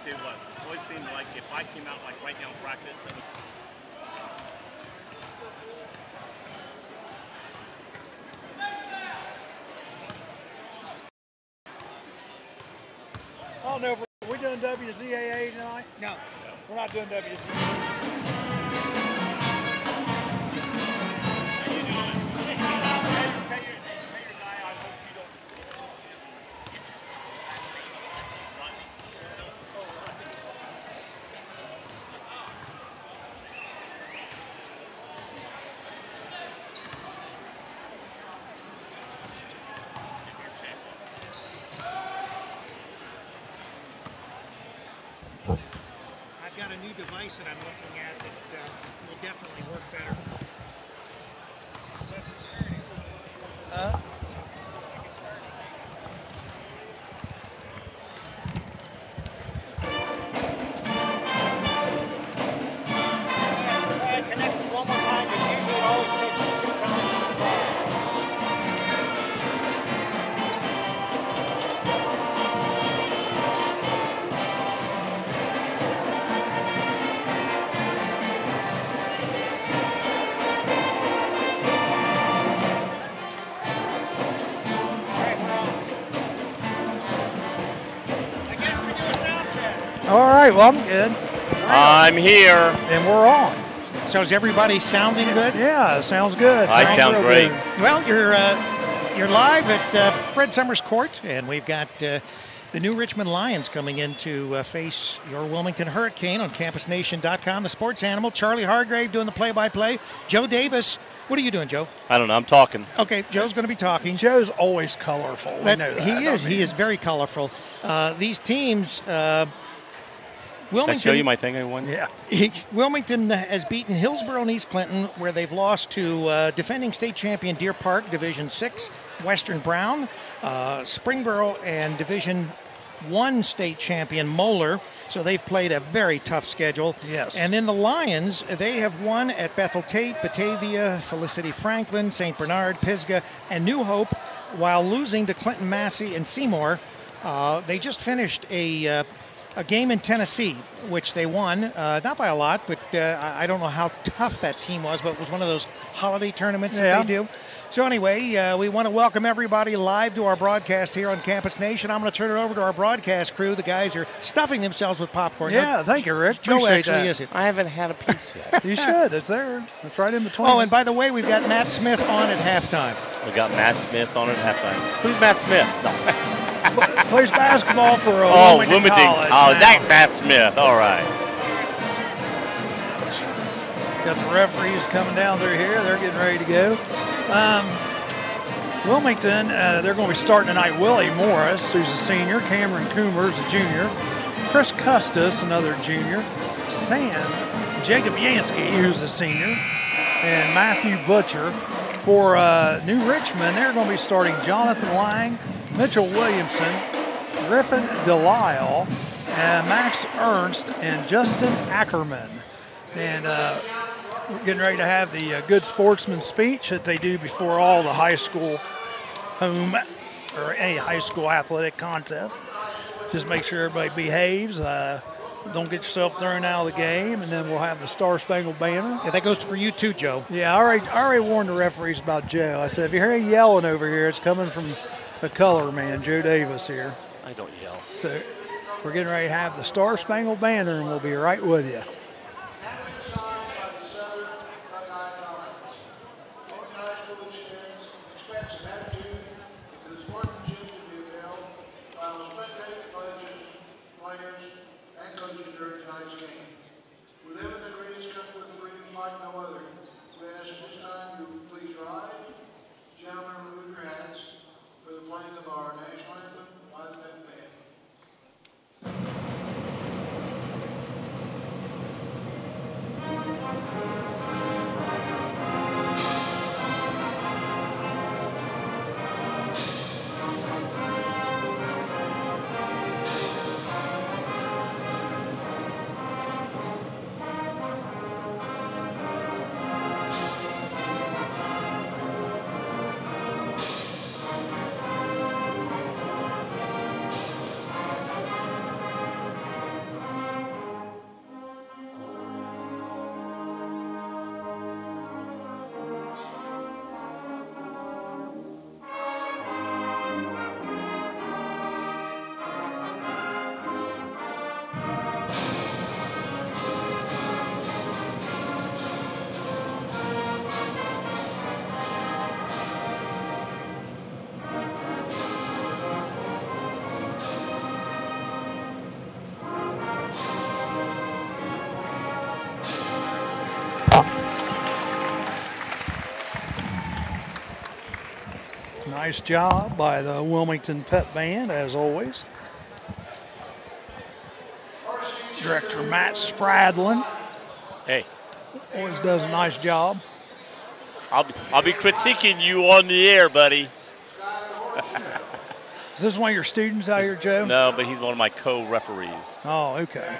tell you what, it always seemed like if I came out like right now in practice, and I don't know if we're doing WZAA tonight. No. We're not doing WZAA. I've got a new device that I'm looking at that will definitely work better. It says it's starting. Connect it one more time, because usually it always takes you 2 times to try. All right, well, I'm good. I'm here. And we're on. So is everybody sounding good? Yeah, sounds good. I sound great. Good. Well, you're live at Fred Summers Court, and we've got the new Richmond Lions coming in to face your Wilmington Hurricane on CampusNation.com. The sports animal, Charlie Hargrave doing the play-by-play. Joe Davis. What are you doing, Joe? I don't know. I'm talking. Okay, Joe's going to be talking. Joe's always colorful. We know that, He is very colorful. These teams, Wilmington. Did I show you my thing I won? Yeah. Wilmington has beaten Hillsborough and East Clinton, where they've lost to defending state champion Deer Park, Division 6, Western Brown, Springboro, and Division 1 state champion Moeller. So they've played a very tough schedule. Yes. And then the Lions, they have won at Bethel Tate, Batavia, Felicity Franklin, St. Bernard, Pisgah, and New Hope, while losing to Clinton Massey and Seymour. They just finished a game in Tennessee, which they won, not by a lot, but I don't know how tough that team was, but it was one of those holiday tournaments that they do. So anyway, we want to welcome everybody live to our broadcast here on Campus Nation. I'm going to turn it over to our broadcast crew. The guys are stuffing themselves with popcorn. Yeah, thank you, Rick. Joe Appreciate actually that. is it. I haven't had a piece yet. You should. It's there. It's right in between. Oh, and by the way, we've got Matt Smith on at halftime. We got Matt Smith on at halftime. Who's Matt Smith? No. Plays basketball for Wilmington College. Oh, that Matt Smith. All right. Got the referees coming down through here. They're getting ready to go. Wilmington, they're going to be starting tonight. Willie Morris, who's a senior. Cameron Coomer's a junior. Chris Custis, another junior. Jacob Yansky, who's a senior. And Matthew Butcher. For New Richmond, they're going to be starting Jonathan Lang, Mitchell Williamson, Griffin Delisle, and Max Ernst, and Justin Ackerman. And we're getting ready to have the good sportsman speech that they do before all the high school home or any high school athletic contest. Just make sure everybody behaves. Don't get yourself thrown out of the game, and then we'll have the Star Spangled Banner. Yeah, that goes for you too, Joe. Yeah, I already warned the referees about Joe. I said, if you hear any yelling over here, it's coming from the color man, Joe Davis here. I don't yell. So we're getting ready to have the Star Spangled Banner, and we'll be right with you. Nice job by the Wilmington Pep Band, as always. Director Matt Spradlin. Hey. Always does a nice job. I'll be critiquing you on the air, buddy. Is this one of your students out here, Joe? No, but he's one of my co-referees. Oh, okay.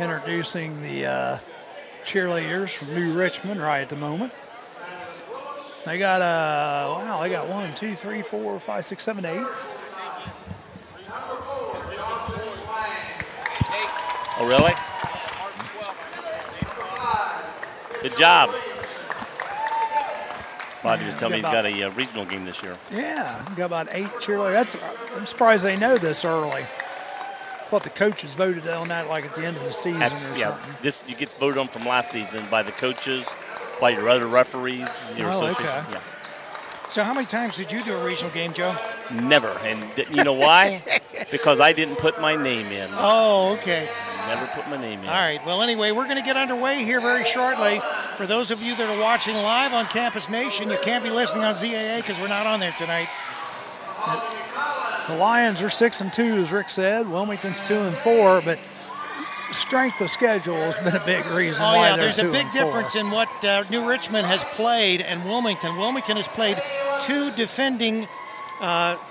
Introducing the cheerleaders from New Richmond right at the moment. They got they got 1, 2, 3, 4, 5, 6, 7, 8. Oh, really? Good job. Rodney was telling me he's got a regional game this year. Yeah, got about 8 cheerleaders. I'm surprised they know this early. I thought the coaches voted on that like at the end of the season or something. You get voted on from last season by the coaches, by your other referees, your association. Okay. Yeah. So how many times did you do a regional game, Joe? Never. And you know why? Because I didn't put my name in. Oh, okay. Never put my name in. All right. Well, anyway, we're going to get underway here very shortly. For those of you that are watching live on Campus Nation, you can't be listening on ZAA because we're not on there tonight. The Lions are 6-2, as Rick said. Wilmington's 2-4, but strength of schedule has been a big reason why they're 2-4. There's a big difference in what New Richmond has played and Wilmington. Wilmington has played 2 defending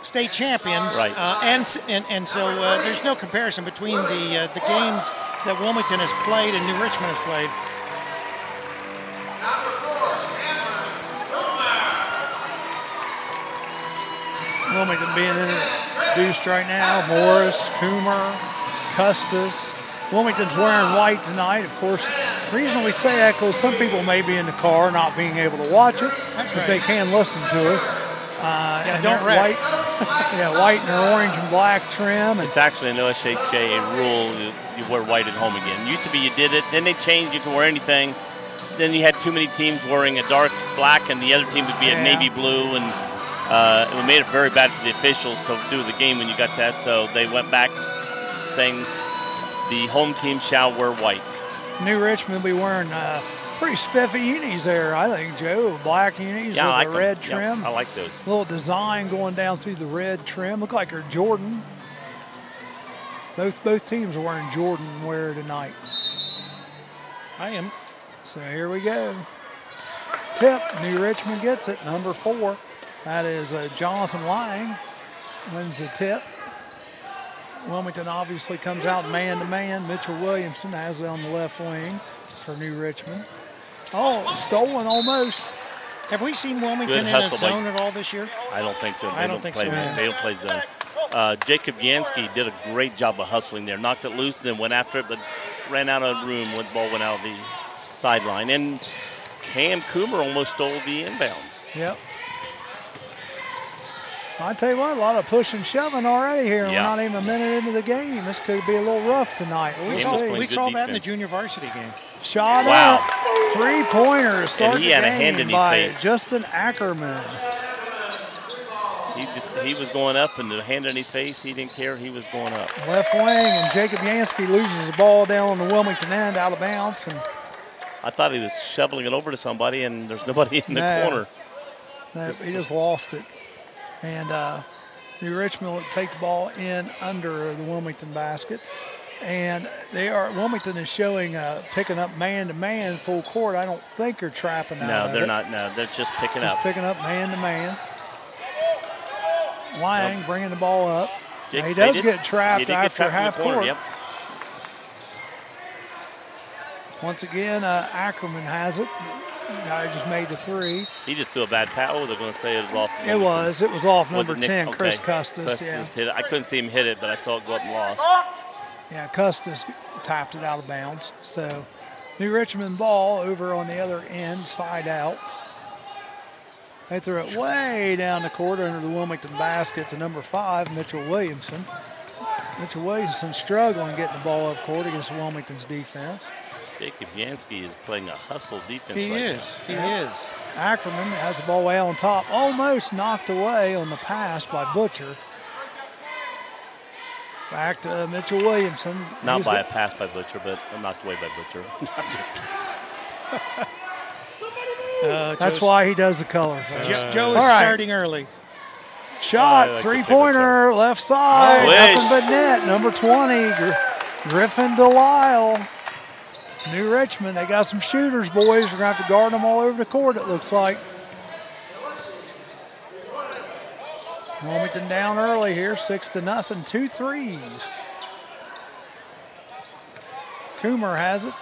state champions, right. And so there's no comparison between the games that Wilmington has played and New Richmond has played. Wilmington being introduced right now. Morris, Coomer, Custis. Wilmington's wearing white tonight. Of course, the reason we say that because some people may be in the car not being able to watch it, but they can listen to us. Don't wreck. White and orange and black trim. It's actually an OSHA rule. You wear white at home again. Used to be you did it. Then they changed. You can wear anything. Then you had too many teams wearing a dark black, and the other team would be a navy blue, and it made it very bad for the officials to do the game when you got that. So they went back saying the home team shall wear white. New Richmond will be wearing pretty spiffy unis there, I think, Joe. Black unis with like the red them. trim. Yeah, I like those. Little design going down through the red trim. Look like they're Jordan. Both teams are wearing Jordan wear tonight. I am. So here we go. Tip, New Richmond gets it, number 4. That is Jonathan Lang wins the tip. Wilmington obviously comes out man-to-man. Mitchell Williamson has it on the left wing for New Richmond. Oh, stolen almost. Have we seen Wilmington in a zone at all this year? I don't think so. I don't think so. They don't play zone. Jacob Yansky did a great job of hustling there. Knocked it loose, then went after it, but ran out of room when the ball went out of the sideline. And Cam Coomer almost stole the inbounds. Yep. I tell you what, a lot of pushing, shoving already here. Yeah. We're not even a minute into the game. This could be a little rough tonight. We saw that in the junior varsity game. Shot up, 3-pointer to start and he the had game a hand in his by face. Justin Ackerman. He was going up, and the hand in his face, he didn't care. He was going up. Left wing, and Jacob Yansky loses the ball down on the Wilmington end, out of bounds. And I thought he was shoveling it over to somebody, and there's nobody in the corner. He just lost it. And New Richmond will take the ball in under the Wilmington basket. And Wilmington is showing picking up man-to-man full court. I don't think they're trapping out No, of they're it. not. No, they're just picking Just up. picking up man-to-man. Lang bringing the ball up. He does get trapped after half court. Yep. Once again, Ackerman has it. Guy just made the 3. He just threw a bad pass. Oh, they're going to say it was off. It was off number 10, Okay. Chris Custis. Custis hit it. I couldn't see him hit it, but I saw it go up and lost. Yeah, Custis tapped it out of bounds. So New Richmond ball over on the other end, side out. They threw it way down the court under the Wilmington basket to number 5, Mitchell Williamson. Mitchell Williamson struggling getting the ball up court against Wilmington's defense. Jacob Yansky is playing a hustle defense. He is. Ackerman has the ball way on top, almost knocked away on the pass by Butcher. Back to Mitchell Williamson. Not by a pass by Butcher, but knocked away by Butcher. I'm just kidding. That's why he does the colors. Joe is starting early. Shot, like three-pointer, left side, nothing but net. Number 20, Griffin Delisle. New Richmond, they got some shooters, boys. We're going to have to guard them all over the court, it looks like. Wilmington down early here, 6-0, 2 threes. Coomer has it.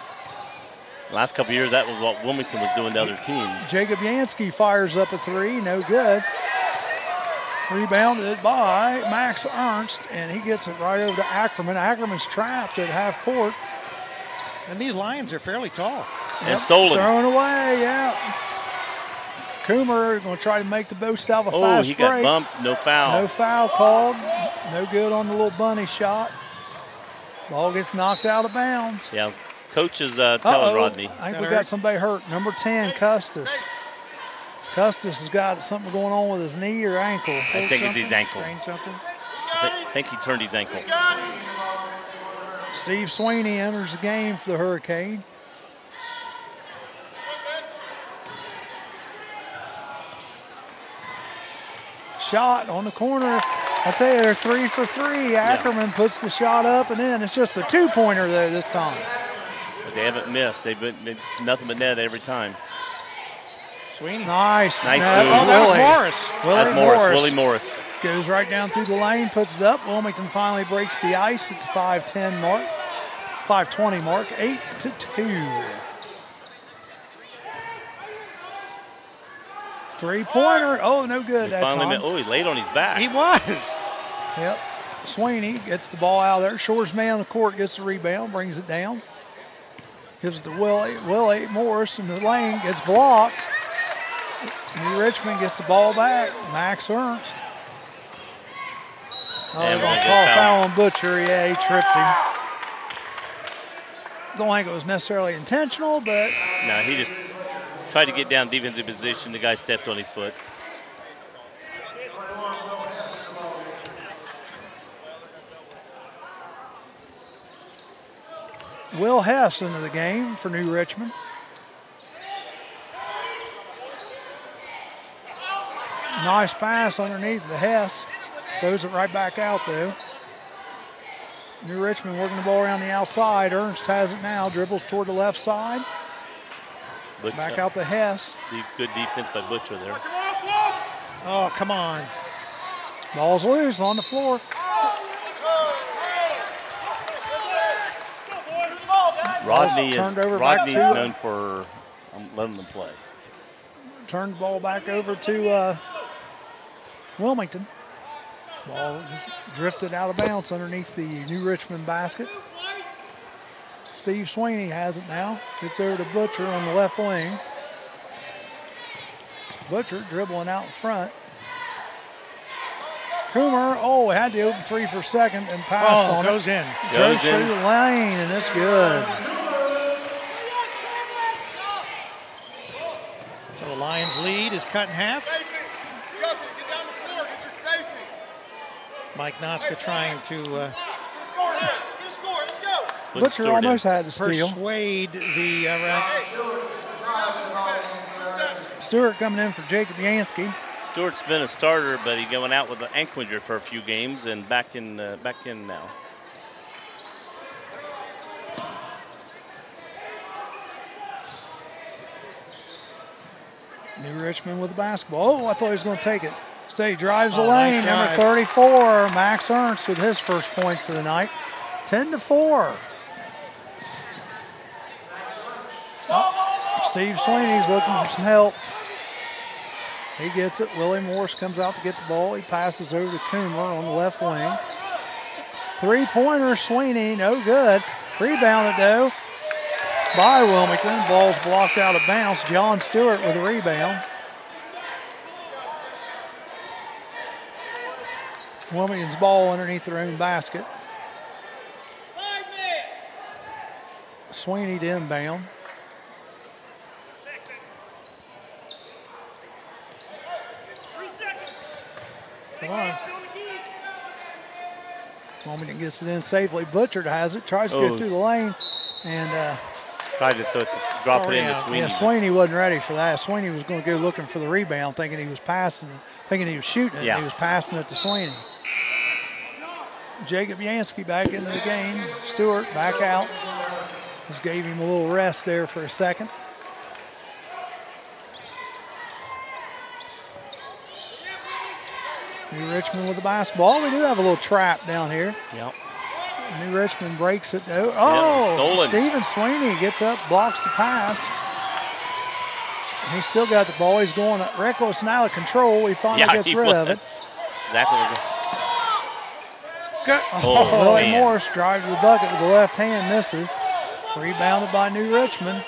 Last couple of years, that was what Wilmington was doing to other teams. Jacob Yansky fires up a three, no good. Rebounded by Max Ernst, and he gets it right over to Ackerman. Ackerman's trapped at half court. And these Lions are fairly tall. And stolen. Thrown away, yeah. Coomer going to try to make the most out of a fast break. He got bumped, no foul. No foul called. No good on the little bunny shot. Ball gets knocked out of bounds. Yeah, coach is telling Rodney. I think we got somebody hurt. Number 10, Custis. Custis has got something going on with his knee or ankle. I think it's his ankle. Something. I think he turned his ankle. Steve Sweeney enters the game for the Hurricane. Shot on the corner. I tell you, they're 3 for 3. Ackerman puts the shot up and in. It's just a two-pointer there this time. But they haven't missed. They've been nothing but net every time. Sweeney. Nice. Nice net. move. Oh, that was Morris. That's Morris. Willie Morris. Goes right down through the lane, puts it up. Wilmington finally breaks the ice at the 5:10 mark. 5:20 mark, 8-2. Three-pointer. Oh, no good that time. He's laid on his back. He was. Yep. Sweeney gets the ball out of there. Shores man on the court gets the rebound, brings it down. Gives it to Willie Morris in the lane. Gets blocked. New Richmond gets the ball back. Max Ernst. Oh, they're going to call a foul on Butcher. Yeah, he tripped him. Don't think it was necessarily intentional, but... No, he just tried to get down defensive position. The guy stepped on his foot. Will Hess into the game for New Richmond. Nice pass underneath the Hess. Throws it right back out, though. New Richmond working the ball around the outside. Ernst has it now. Dribbles toward the left side. Back out to Hess. Good defense by Butcher there. Oh, come on. Ball's loose on the floor. Rodney is known for letting them play. Turned the ball back over to Wilmington. Ball just drifted out of bounds underneath the New Richmond basket. Steve Sweeney has it now. Gets over to Butcher on the left wing. Butcher dribbling out in front. Coomer, had the open three for second and passed on goes it. in. Goes through the lane, and it's good. So the Lions' lead is cut in half. Mike Noska trying to Butcher almost had to steal. Persuade the refs. Stewart coming in for Jacob Yansky. Stewart's been a starter, but he's going out with an ankle injury for a few games and back in now. New Richmond with the basketball. Oh, I thought he was going to take it. He drives the lane. Nice number 34, Max Ernst with his first points of the night. 10-4. Steve Sweeney's looking for some help. He gets it. Willie Morris comes out to get the ball. He passes over to Coomer on the left wing. Three-pointer, Sweeney, no good. Rebounded, though, by Wilmington. Ball's blocked out of bounds. John Stewart with a rebound. Wilmington's ball underneath their own basket. Sweeney to inbound. Come on. Wilmington gets it in safely. Butcher has it. Tries to go through the lane. And Tried to drop it into Sweeney. Yeah, Sweeney wasn't ready for that. Sweeney was going to go looking for the rebound, thinking he was passing, thinking he was shooting it. Yeah. He was passing it to Sweeney. Jacob Yansky back into the game. Stewart back out. Just gave him a little rest there for a second. New Richmond with the basketball. We do have a little trap down here. Yep. New Richmond breaks it. Stolen. Stephen Sweeney gets up, blocks the pass. He's still got the ball. He's going reckless and out of control. He finally gets rid of it. Exactly. Willie Morris drives the bucket with the left hand, misses. Rebounded by New Richmond.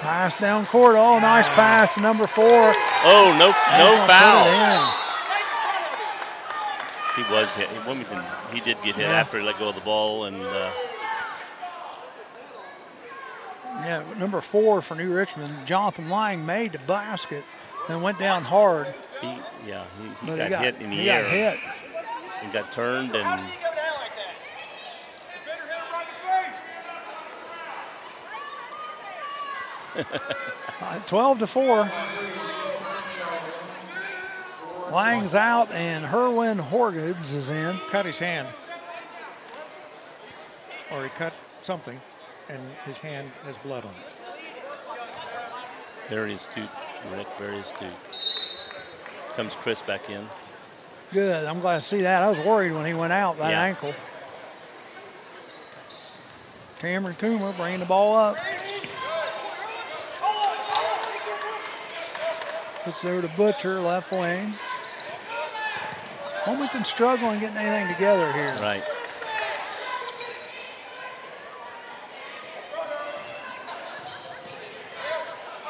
Pass down court. Oh, nice pass, number 4. Oh, no foul. He was hit. Wilmington, he did get hit after he let go of the ball. And number 4 for New Richmond, Jonathan Lang made the basket and went down hard. He got hit in the air. Got hit. He got turned and 12-4. Lang's out and Herwin Horgoods is in. Cut his hand. Or he cut something and his hand has blood on it. very astute, Rick, very astute. Comes Chris back in. Good, I'm glad to see that. I was worried when he went out, that ankle. Cameron Coomer bringing the ball up. Puts it over to Butcher, left wing. Wilmington struggling getting anything together here. Right.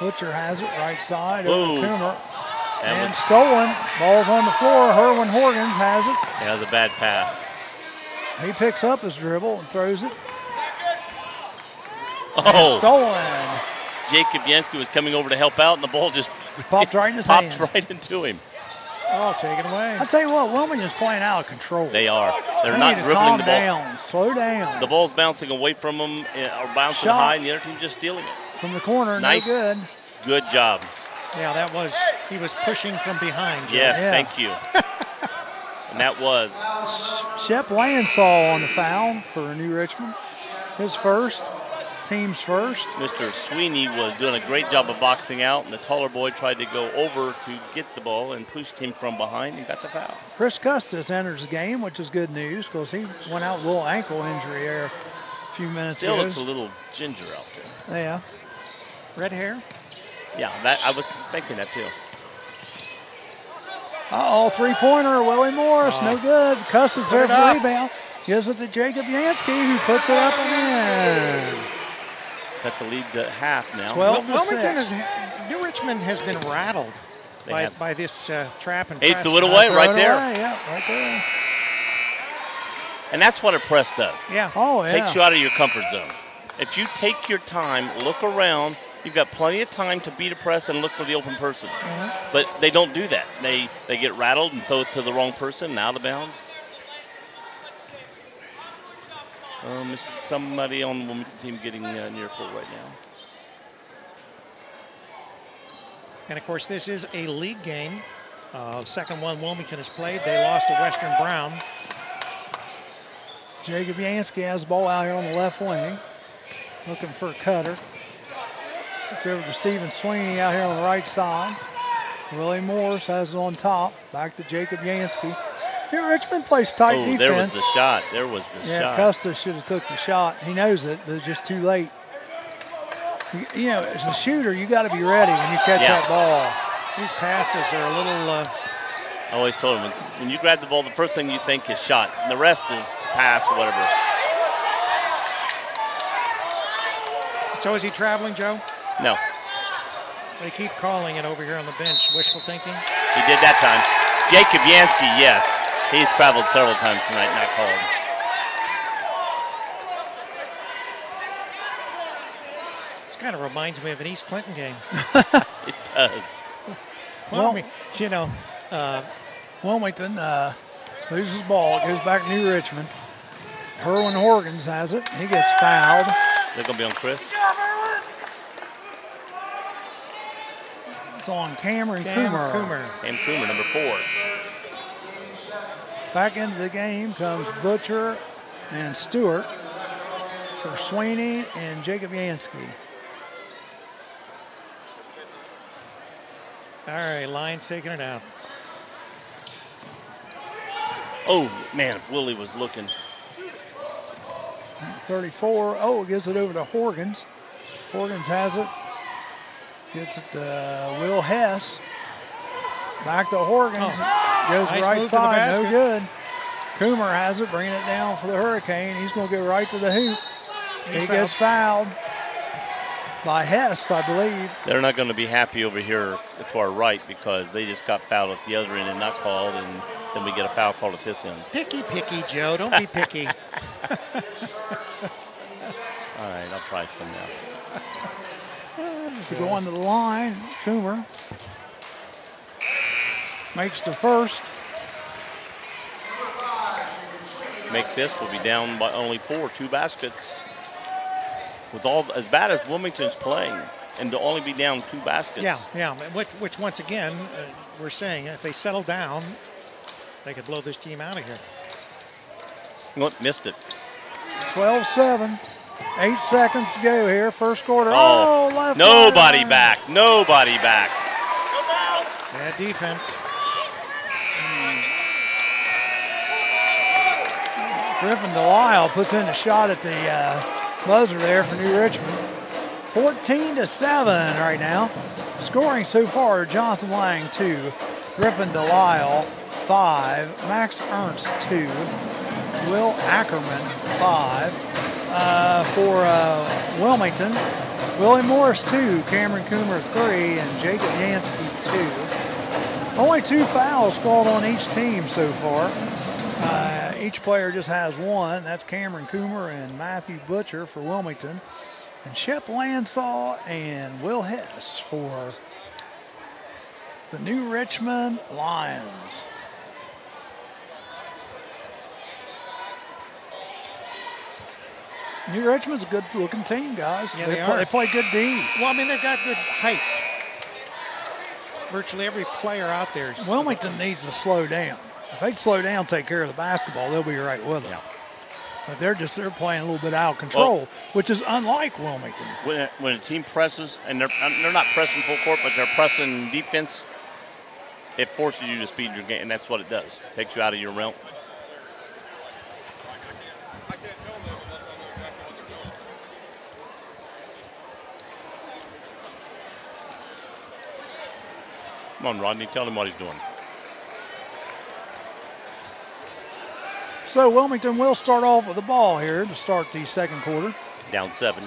Butcher has it right side over to Coomer. And stolen. Ball's on the floor. Herwin Horgans has it. That was a bad pass. He picks up his dribble and throws it. Oh. And stolen. Jacob Yansky was coming over to help out, and the ball just popped right in his hand. Popped right into him. Oh, take it away. I'll tell you what, Wilmington's playing out of control. They are. They're they not need to dribbling calm the ball. Down. Slow down. The ball's bouncing away from them or bouncing high, and the other team's just stealing it. From the corner, nice. No good. Good job. Yeah, that was, he was pushing from behind. Joe. Yes, thank you. And that was. Shep Lansall on the foul for New Richmond. His first, team's first. Mr. Sweeney was doing a great job of boxing out, and the taller boy tried to go over to get the ball and pushed him from behind and got the foul. Chris Custis enters the game, which is good news because he went out with a little ankle injury there a few minutes ago. Still looks a little ginger out there. Yeah. Red hair? Yeah, that I was thinking that too. Uh-oh, three-pointer, Willie Morris, no good. Custis there for the rebound. Gives it to Jacob Yansky, who puts it up and in. Got the lead to half now. Wilmington New Richmond has been rattled by this trap and press. Threw it away right there. Yeah, right there. And that's what a press does. Yeah. Oh, yeah. Takes you out of your comfort zone. If you take your time, look around, you've got plenty of time to beat a press and look for the open person. Mm-hmm. But they don't do that. They get rattled and throw it to the wrong person and out of bounds. Somebody on the Wilmington team getting near full right now. And, of course, this is a league game. The second one Wilmington has played. They lost to Western Brown. Jacob Yansky has the ball out here on the left wing. Looking for a cutter. It's over to Stephen Sweeney out here on the right side. Willie Morris has it on top. Back to Jacob Yansky. Here, Richmond plays tight defense. There was the shot. There was the shot. Yeah, Custis should have took the shot. He knows it, but it's just too late. You know, as a shooter, you got to be ready when you catch that ball. These passes are a little... I always told him, when you grab the ball, the first thing you think is shot. And the rest is pass or whatever. So is he traveling, Joe? No. They keep calling it over here on the bench. Wishful thinking? He did that time. Jacob Yansky, yes. He's traveled several times tonight, not called. This kind of reminds me of an East Clinton game. It does. Well, you know... Wilmington loses the ball. It goes back to New Richmond. Herwin Horgans has it. He gets fouled. They're going to be on Chris. It's on Cameron Cam Coomer. Cam Coomer, number 4. Back into the game comes Butcher and Stewart for Sweeney and Jacob Yansky. All right, Lions taking it out. Oh, man, if Willie was looking. 34. Oh, gives it over to Horgans. Horgans has it. Gets it to Will Hess. Back to Horgans. Goes nice right move to the side. basket. No good. Coomer has it, bringing it down for the Hurricane. He's going to go right to the hoop. He gets fouled by Hess, I believe. They're not going to be happy over here to our right because they just got fouled at the other end and not called, and then we get a foul called at this end. Picky, Joe. Don't be picky. All right, I'll try some now. To go on to the line, Coomer makes the first. Make this, we'll be down by only 4, 2 baskets. With all as bad as Wilmington's playing, and to only be down 2 baskets. Yeah. Which once again, we're saying if they settle down, they could blow this team out of here. What, missed it. 12-7. 8 seconds to go here. First quarter. Oh, left. nobody line. back. Nobody back. Bad defense. Griffin Delisle puts in a shot at the buzzer there for New Richmond. 14-7 right now. Scoring so far, Jonathan Lang 2, Griffin Delisle 5, Max Ernst 2, Will Ackerman 5. For Wilmington, Willie Morris 2, Cameron Coomer 3, and Jacob Yansky 2. Only 2 fouls called on each team so far. Each player just has 1. That's Cameron Coomer and Matthew Butcher for Wilmington. And Shep Lansaw and Will Hess for the New Richmond Lions. New Richmond's a good-looking team, guys. Yeah, they are. They play good D. Well, I mean, they've got good height. Virtually every player out there is... Wilmington needs to slow down. If they'd slow down, take care of the basketball, they'll be right with them. Yeah. But they're playing a little bit out of control, which is unlike Wilmington. When a team presses, and they're not pressing full court, but they're pressing defense, it forces you to speed your game, and that's what it does. Takes you out of your realm. Come on, Rodney, tell him what he's doing. So Wilmington will start off with the ball here to start the second quarter. Down 7.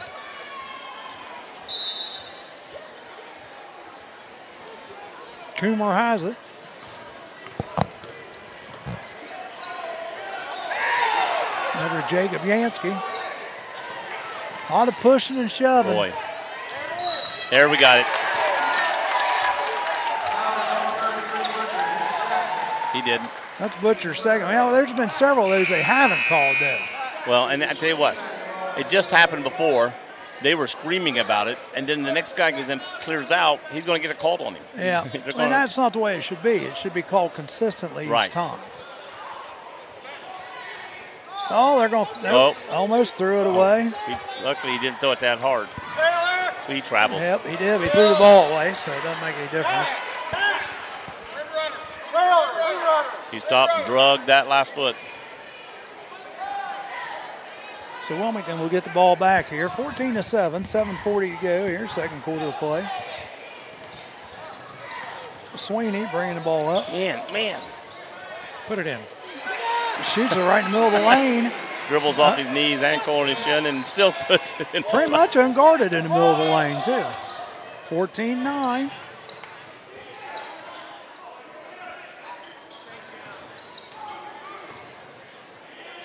Coomer has it. Another Jacob Yansky. A lot of pushing and shoving. Boy. There we got it. He did. That's Butcher's second. Well, there's been several of those they haven't called, though. Well, and I tell you what, it just happened before. They were screaming about it, and then the next guy goes and clears out. He's going to get a call on him. Yeah, and that's not the way it should be. It should be called consistently each time. Oh, they're going to almost threw it away. Luckily, he didn't throw it that hard. He traveled. Yep, he did. He threw the ball away, so it doesn't make any difference. He stopped and drugged that last foot. So Wilmington will get the ball back here. 14-7, 7:40 to go here, second quarter of play. Sweeney bringing the ball up. Man. Put it in. Shoots it right in the middle of the lane. Dribbles off his knees, ankle, and his shin, and still puts it in. Pretty much unguarded in the middle of the lane, too. 14-9.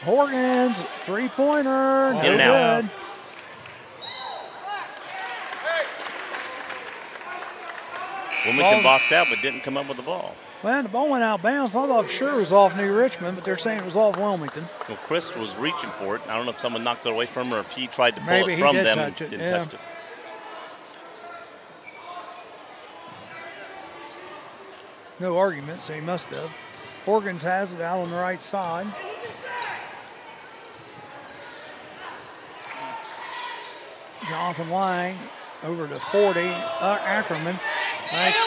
Horgans, three-pointer, no good. Wilmington boxed out but didn't come up with the ball. Well, the ball went out of bounds. I thought sure it was off New Richmond, but they're saying it was off Wilmington. Well, Chris was reaching for it. I don't know if someone knocked it away from him or if he tried to pull Maybe it from them touch and it, didn't touch it. No argument, so he must have. Horgans has it out on the right side. Jonathan Lang over to 40. Ackerman. Nice.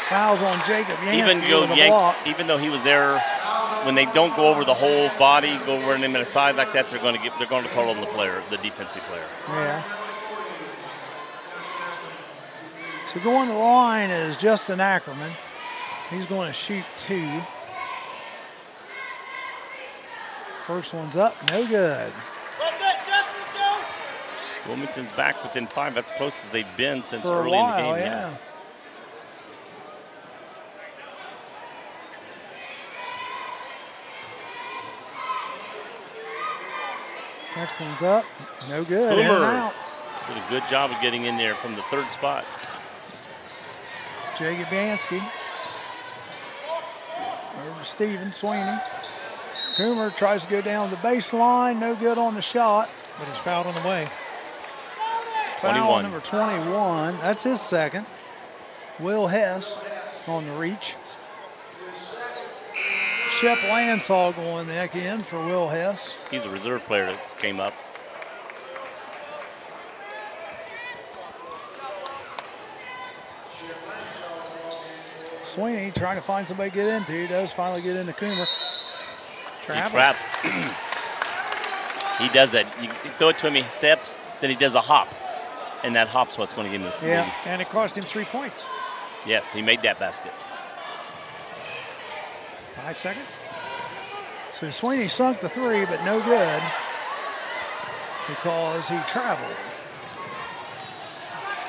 Fouls on Jacob Yancey. Even though he was there, when they don't go over the whole body, go over him in a side like that, they're going to call on the player, the defensive player. Yeah. So going to the line is Justin Ackerman. He's going to shoot 2. First one's up, no good. Wilmington's back within 5. That's close as they've been since For early a while, in the game. Yeah. Next one's up, no good. In and out. Did a good job of getting in there from the 3rd spot. Jacob Yancey. Over to Stephen Sweeney. Coomer tries to go down the baseline, no good on the shot. But he's fouled on the way. Foul number 21, that's his second. Will Hess on the reach. Shep Lansall going back in for Will Hess. He's a reserve player that came up. Sweeney trying to find somebody to get into. He does finally get into Coomer. Trap. He does that. You throw it to him, he steps, then he does a hop. And that hop's what's going to give him this lead. And it cost him 3 points. Yes, he made that basket. 5 seconds. So Sweeney sunk the 3, but no good because he traveled.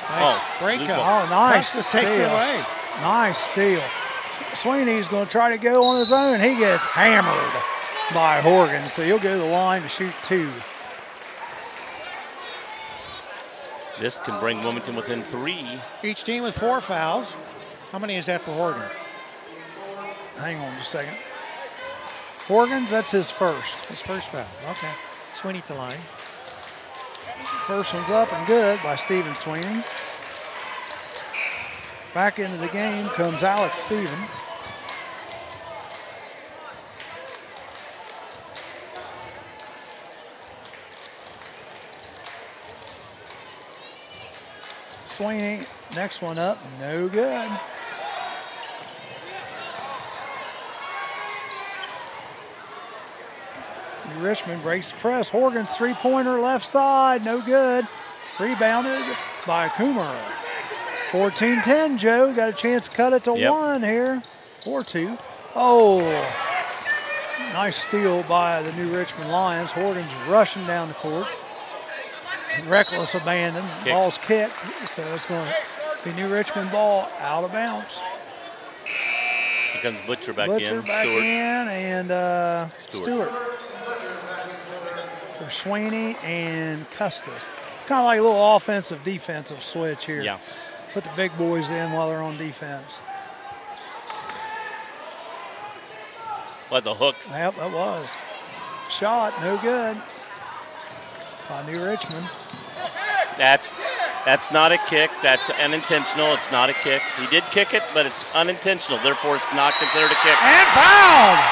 Nice breakup. Oh, nice. Custis takes it away. Nice steal. Sweeney's going to try to go on his own. He gets hammered by Horgan, so he'll go to the line to shoot 2. This can bring Wilmington within 3. Each team with 4 fouls. How many is that for Horgan? Hang on just a second. Horgan's, that's his first. His first foul. Okay. Sweeney at the line. First one's up and good by Stephen Sweeney. Back into the game comes Alex Stephen. Sweeney, next one up, no good. Richmond breaks the press. Horgan's 3-pointer left side, no good. Rebounded by Coomer. 14-10, Joe. Got a chance to cut it to 1 here. 4-2. Oh, nice steal by the New Richmond Lions. Horgan's rushing down the court. Reckless abandon. Ball's kicked, so it's going to be New Richmond ball out of bounds. Here comes Butcher back Butcher in. back Stewart. in, and Stewart. For Sweeney and Custis. It's kind of like a little offensive-defensive switch here. Yeah. Put the big boys in while they're on defense. Was a hook. Yep, that was. Shot, no good. By New Richmond. That's not a kick. That's unintentional. It's not a kick. He did kick it, but it's unintentional. Therefore, it's not considered a kick. And fouled!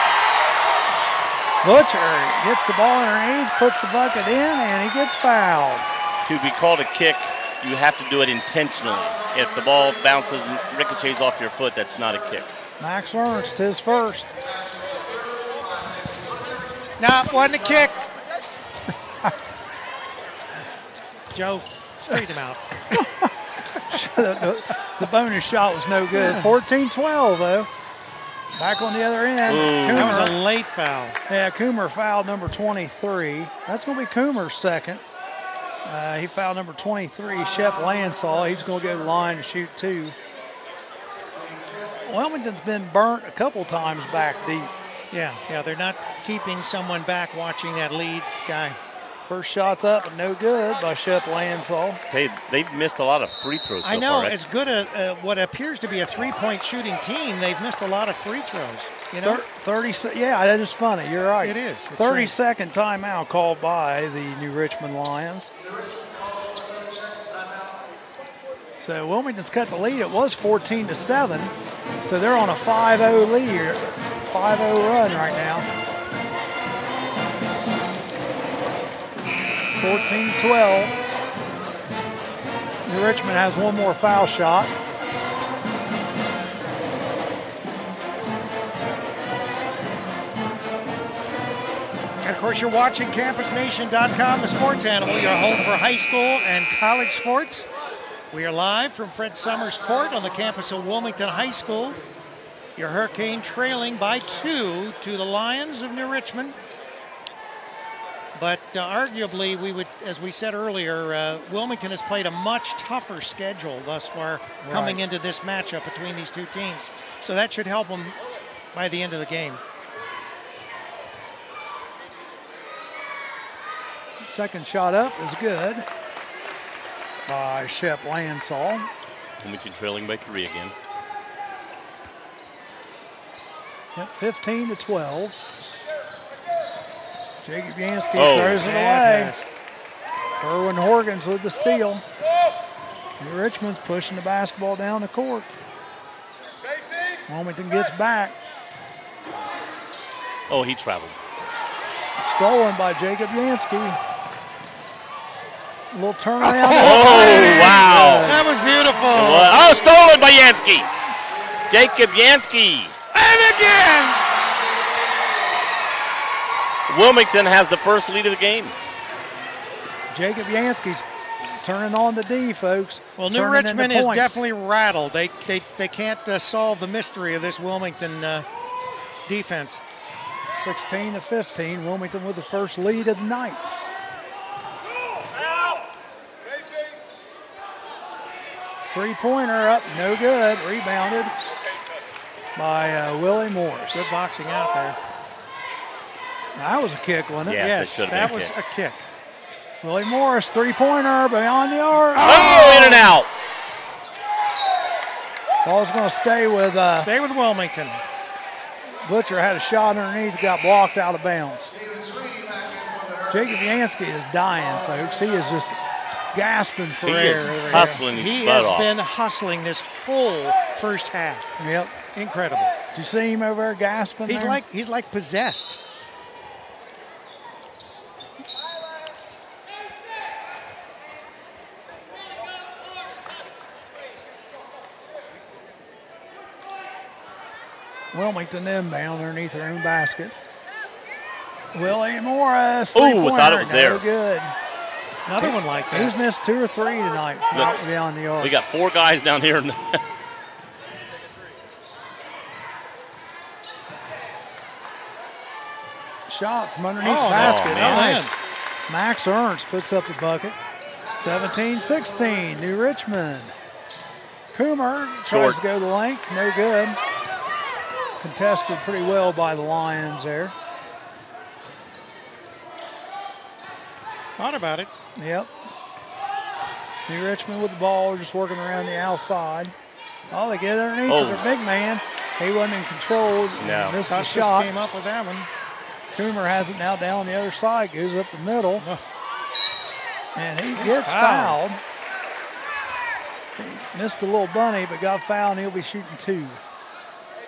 Butcher gets the ball underneath, puts the bucket in, and he gets fouled. To be called a kick, you have to do it intentionally. If the ball bounces and ricochets off your foot, that's not a kick. Max Ernst, his first. No, wasn't a kick. Joe, straighten him out. The bonus shot was no good. 14-12, though. Back on the other end. That was a late foul. Yeah, Coomer fouled number 23. That's going to be Coomer's second. He fouled number 23, Shep Lansall. He's going to go to the line and shoot 2. Wilmington's been burnt a couple times back deep. Yeah, they're not keeping someone back watching that lead guy. First shot's up, but no good by Shep Lansall. They've missed a lot of free throws so far. I know, right? as good a what appears to be a three-point shooting team, they've missed a lot of free throws. You know, 30. Yeah, that is funny. You're right. It is. 30-second timeout called by the New Richmond Lions. So Wilmington's cut the lead. It was 14-7. So they're on a 5-0 lead, 5-0 run right now. 14-12. New Richmond has one more foul shot. And of course, you're watching CampusNation.com, the sports animal, your home for high school and college sports. We are live from Fred Summers Court on the campus of Wilmington High School. Your Hurricane trailing by 2 to the Lions of New Richmond. But arguably, we would, as we said earlier, Wilmington has played a much tougher schedule thus far coming into this matchup between these two teams. So that should help them by the end of the game. Second shot up is good by Shep Lansall. Wilmington trailing by 3 again. Yep, 15-12. Jacob Yansky throws it away. Erwin Horgans with the steal. New Richmond's pushing the basketball down the court. Wilmington gets back. Oh, he traveled. Stolen by Jacob Yansky. A little turnaround. Oh, wow. That was beautiful. Oh, stolen by Yansky. Jacob Yansky. And again. Wilmington has the first lead of the game. Jacob Yansky's turning on the D, folks. Well, New Richmond is definitely rattled. They can't solve the mystery of this Wilmington defense. 16-15, Wilmington with the first lead of the night. Three-pointer up, no good. Rebounded by Willie Morris. Good boxing out there. That was a kick, wasn't it? Yes, that was a kick. Willie Morris, three-pointer beyond the arc. Oh, in and out. Ball's going to stay with Wilmington. Butcher had a shot underneath, got blocked out of bounds. Jacob Yansky is dying, folks. He is just gasping for air. He has been hustling this whole first half. Yep. Incredible. Did you see him over there gasping? He's like possessed. Wilmington inbound underneath their own basket. Willie Morris. Oh, I thought it was there. No good. Another one like that. He's missed 2 or 3 tonight from out beyond the arc. We got 4 guys down here. Shot from underneath the basket. Nice. Max Ernst puts up the bucket. 17-16, New Richmond. Coomer tries to go the length. No good. Contested pretty well by the Lions there. Thought about it. Yep. New Richmond with the ball, just working around the outside. Oh, they get underneath with their big man. He wasn't in control. No. Missed the Custis shot. came up with that one. Coomer has it now down the other side, goes up the middle. And he gets fouled. He missed a little bunny, but got fouled, and he'll be shooting 2.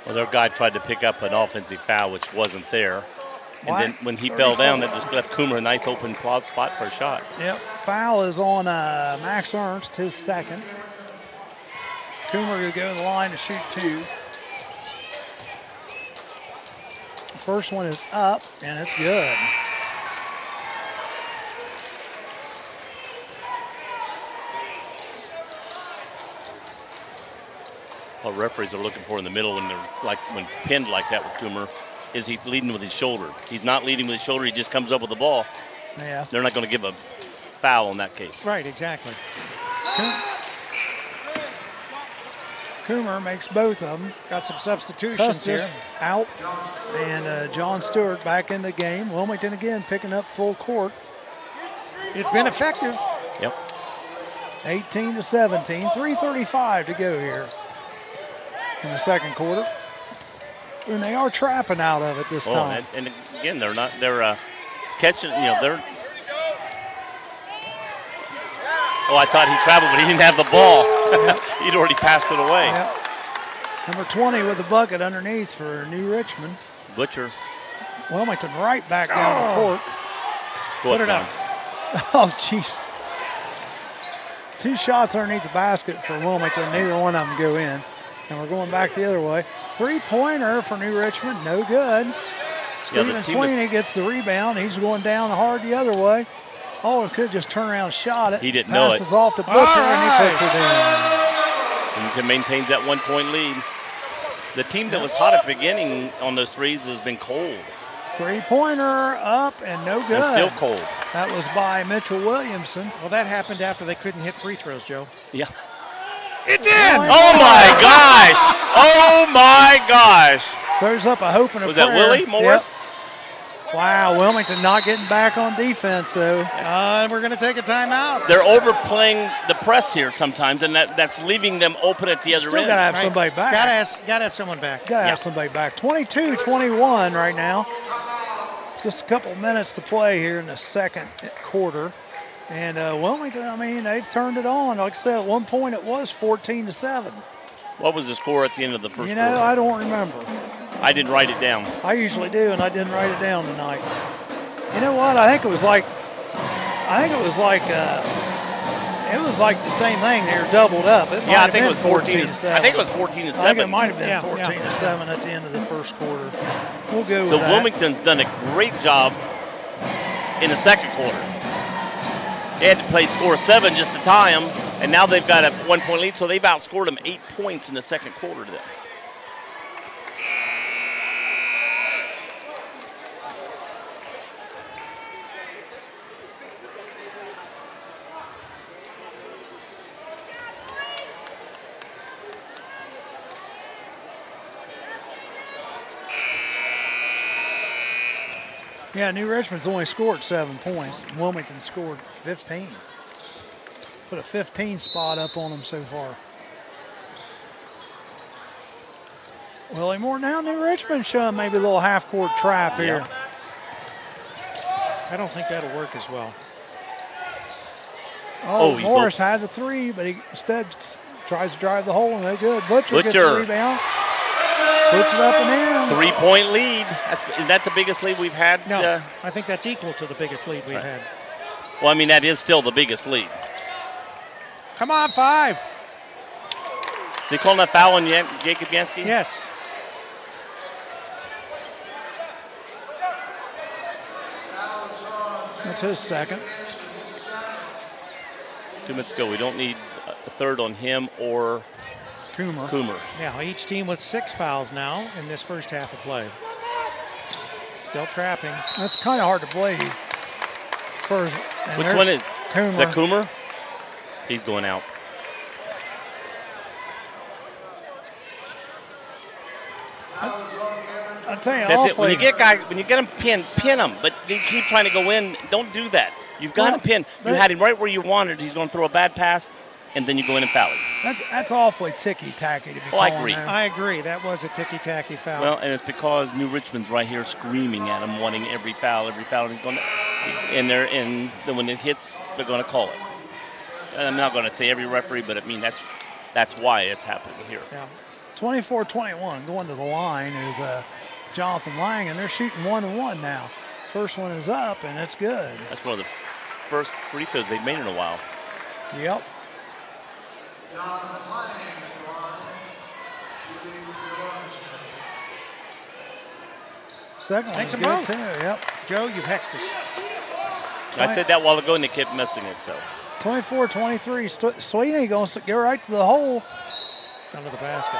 Well, their guy tried to pick up an offensive foul, which wasn't there. And then when he fell down, that just left Coomer a nice open spot for a shot. Yep, foul is on Max Ernst, his second. Coomer will go to the line to shoot 2. The first one is up, and it's good. What referees are looking for in the middle when they're when pinned like that with Coomer is he leading with his shoulder. He's not leading with his shoulder. He just comes up with the ball. Yeah. They're not going to give a foul in that case. Right, exactly. Coomer makes both of them. Got some substitutions here. Out, and John Stewart back in the game. Wilmington again picking up full court. It's been effective. Yep. 18-17, 3:35 to go here in the second quarter. And they are trapping out of it this time. And again, they're catching, they're. Oh, I thought he traveled, but he didn't have the ball. He'd already passed it away. Yep. Number 20 with the bucket underneath for New Richmond. Butcher. Wilmington right back down the court. Put it up. Oh, jeez. 2 shots underneath the basket for Wilmington. Neither one of them go in. And we're going back the other way. 3-pointer for New Richmond. No good. Stephen Sweeney gets the rebound. He's going down hard the other way. Oh, could just turn around and shot it. He didn't know it. Passes off to Butcher, and he puts it in. Wilmington maintains that 1-point lead. The team that was hot at the beginning on those threes has been cold. 3-pointer up and no good. And still cold. That was by Mitchell Williamson. Well, that happened after they couldn't hit free throws, Joe. Yeah. It's in! Oh, my gosh! Oh, my gosh! Throws up a hope and a Was prayer. that Willie Morris? Yep. Wow, Wilmington not getting back on defense, though. We're going to take a timeout. They're overplaying the press here sometimes, and that's leaving them open at the other Still end. got to have somebody back. Got to have someone back. Got to have somebody back. 22-21 right now. Just a couple minutes to play here in the second quarter. And Wilmington, I mean, they've turned it on. Like I said, at one point it was 14-7. What was the score at the end of the first quarter? I don't remember. I didn't write it down. I usually do, and I didn't write it down tonight. You know what? I think it was like the same thing. They were doubled up. I think it was 14-7. I think it was 14-7. I think it might have been 14-7 at the end of the first quarter. We'll go with So that. Wilmington's done a great job in the second quarter. They had to score 7 just to tie them, and now they've got a 1-point lead, so they've outscored them 8 points in the second quarter to them. Yeah, New Richmond's only scored 7 points. Wilmington scored 15. Put a 15 spot up on them so far. Willie Moore now. New Richmond showing maybe a little half-court trap here. I don't think that'll work as well. Oh, Morris has a 3, but he instead tries to drive the hole, and no good. Butcher gets the rebound. Puts it up and in. 3-point lead. Is that the biggest lead we've had? No, I think that's equal to the biggest lead we've had. Well, I mean, that is still the biggest lead. Come on, 5. They calling that foul on Jacob Yansky? Yes. That's his second. 2 minutes ago. We don't need a third on him or Coomer. Yeah, each team with 6 fouls now in this first half of play. Still trapping. That's kind of hard to believe. Which one is Coomer? Is that Coomer? He's going out. I'll tell you, That's it. When you get them pinned, pin them. But they keep trying to go in. Don't do that. You've got him pinned. You had him right where you wanted. He's going to throw a bad pass, and then you go in and foul him. That's awfully ticky-tacky to be I agree. I agree. That was a ticky-tacky foul. Well, and it's because New Richmond's right here screaming at him, wanting every foul. And he's going and then when it hits, they're going to call it. And I'm not going to say every referee, but I mean that's why it's happening here. Yeah. 24-21 going to the line is Jonathan Lang, and they're shooting 1-1 now. First one is up, and it's good. That's one of the first free throws they've made in a while. Yep. Second one. Makes is them good both. too. Yep. Joe, you've hexed us. I said that a while ago, and they kept missing it. So 24-23. Sweeney going to go right to the hole. It's under the basket.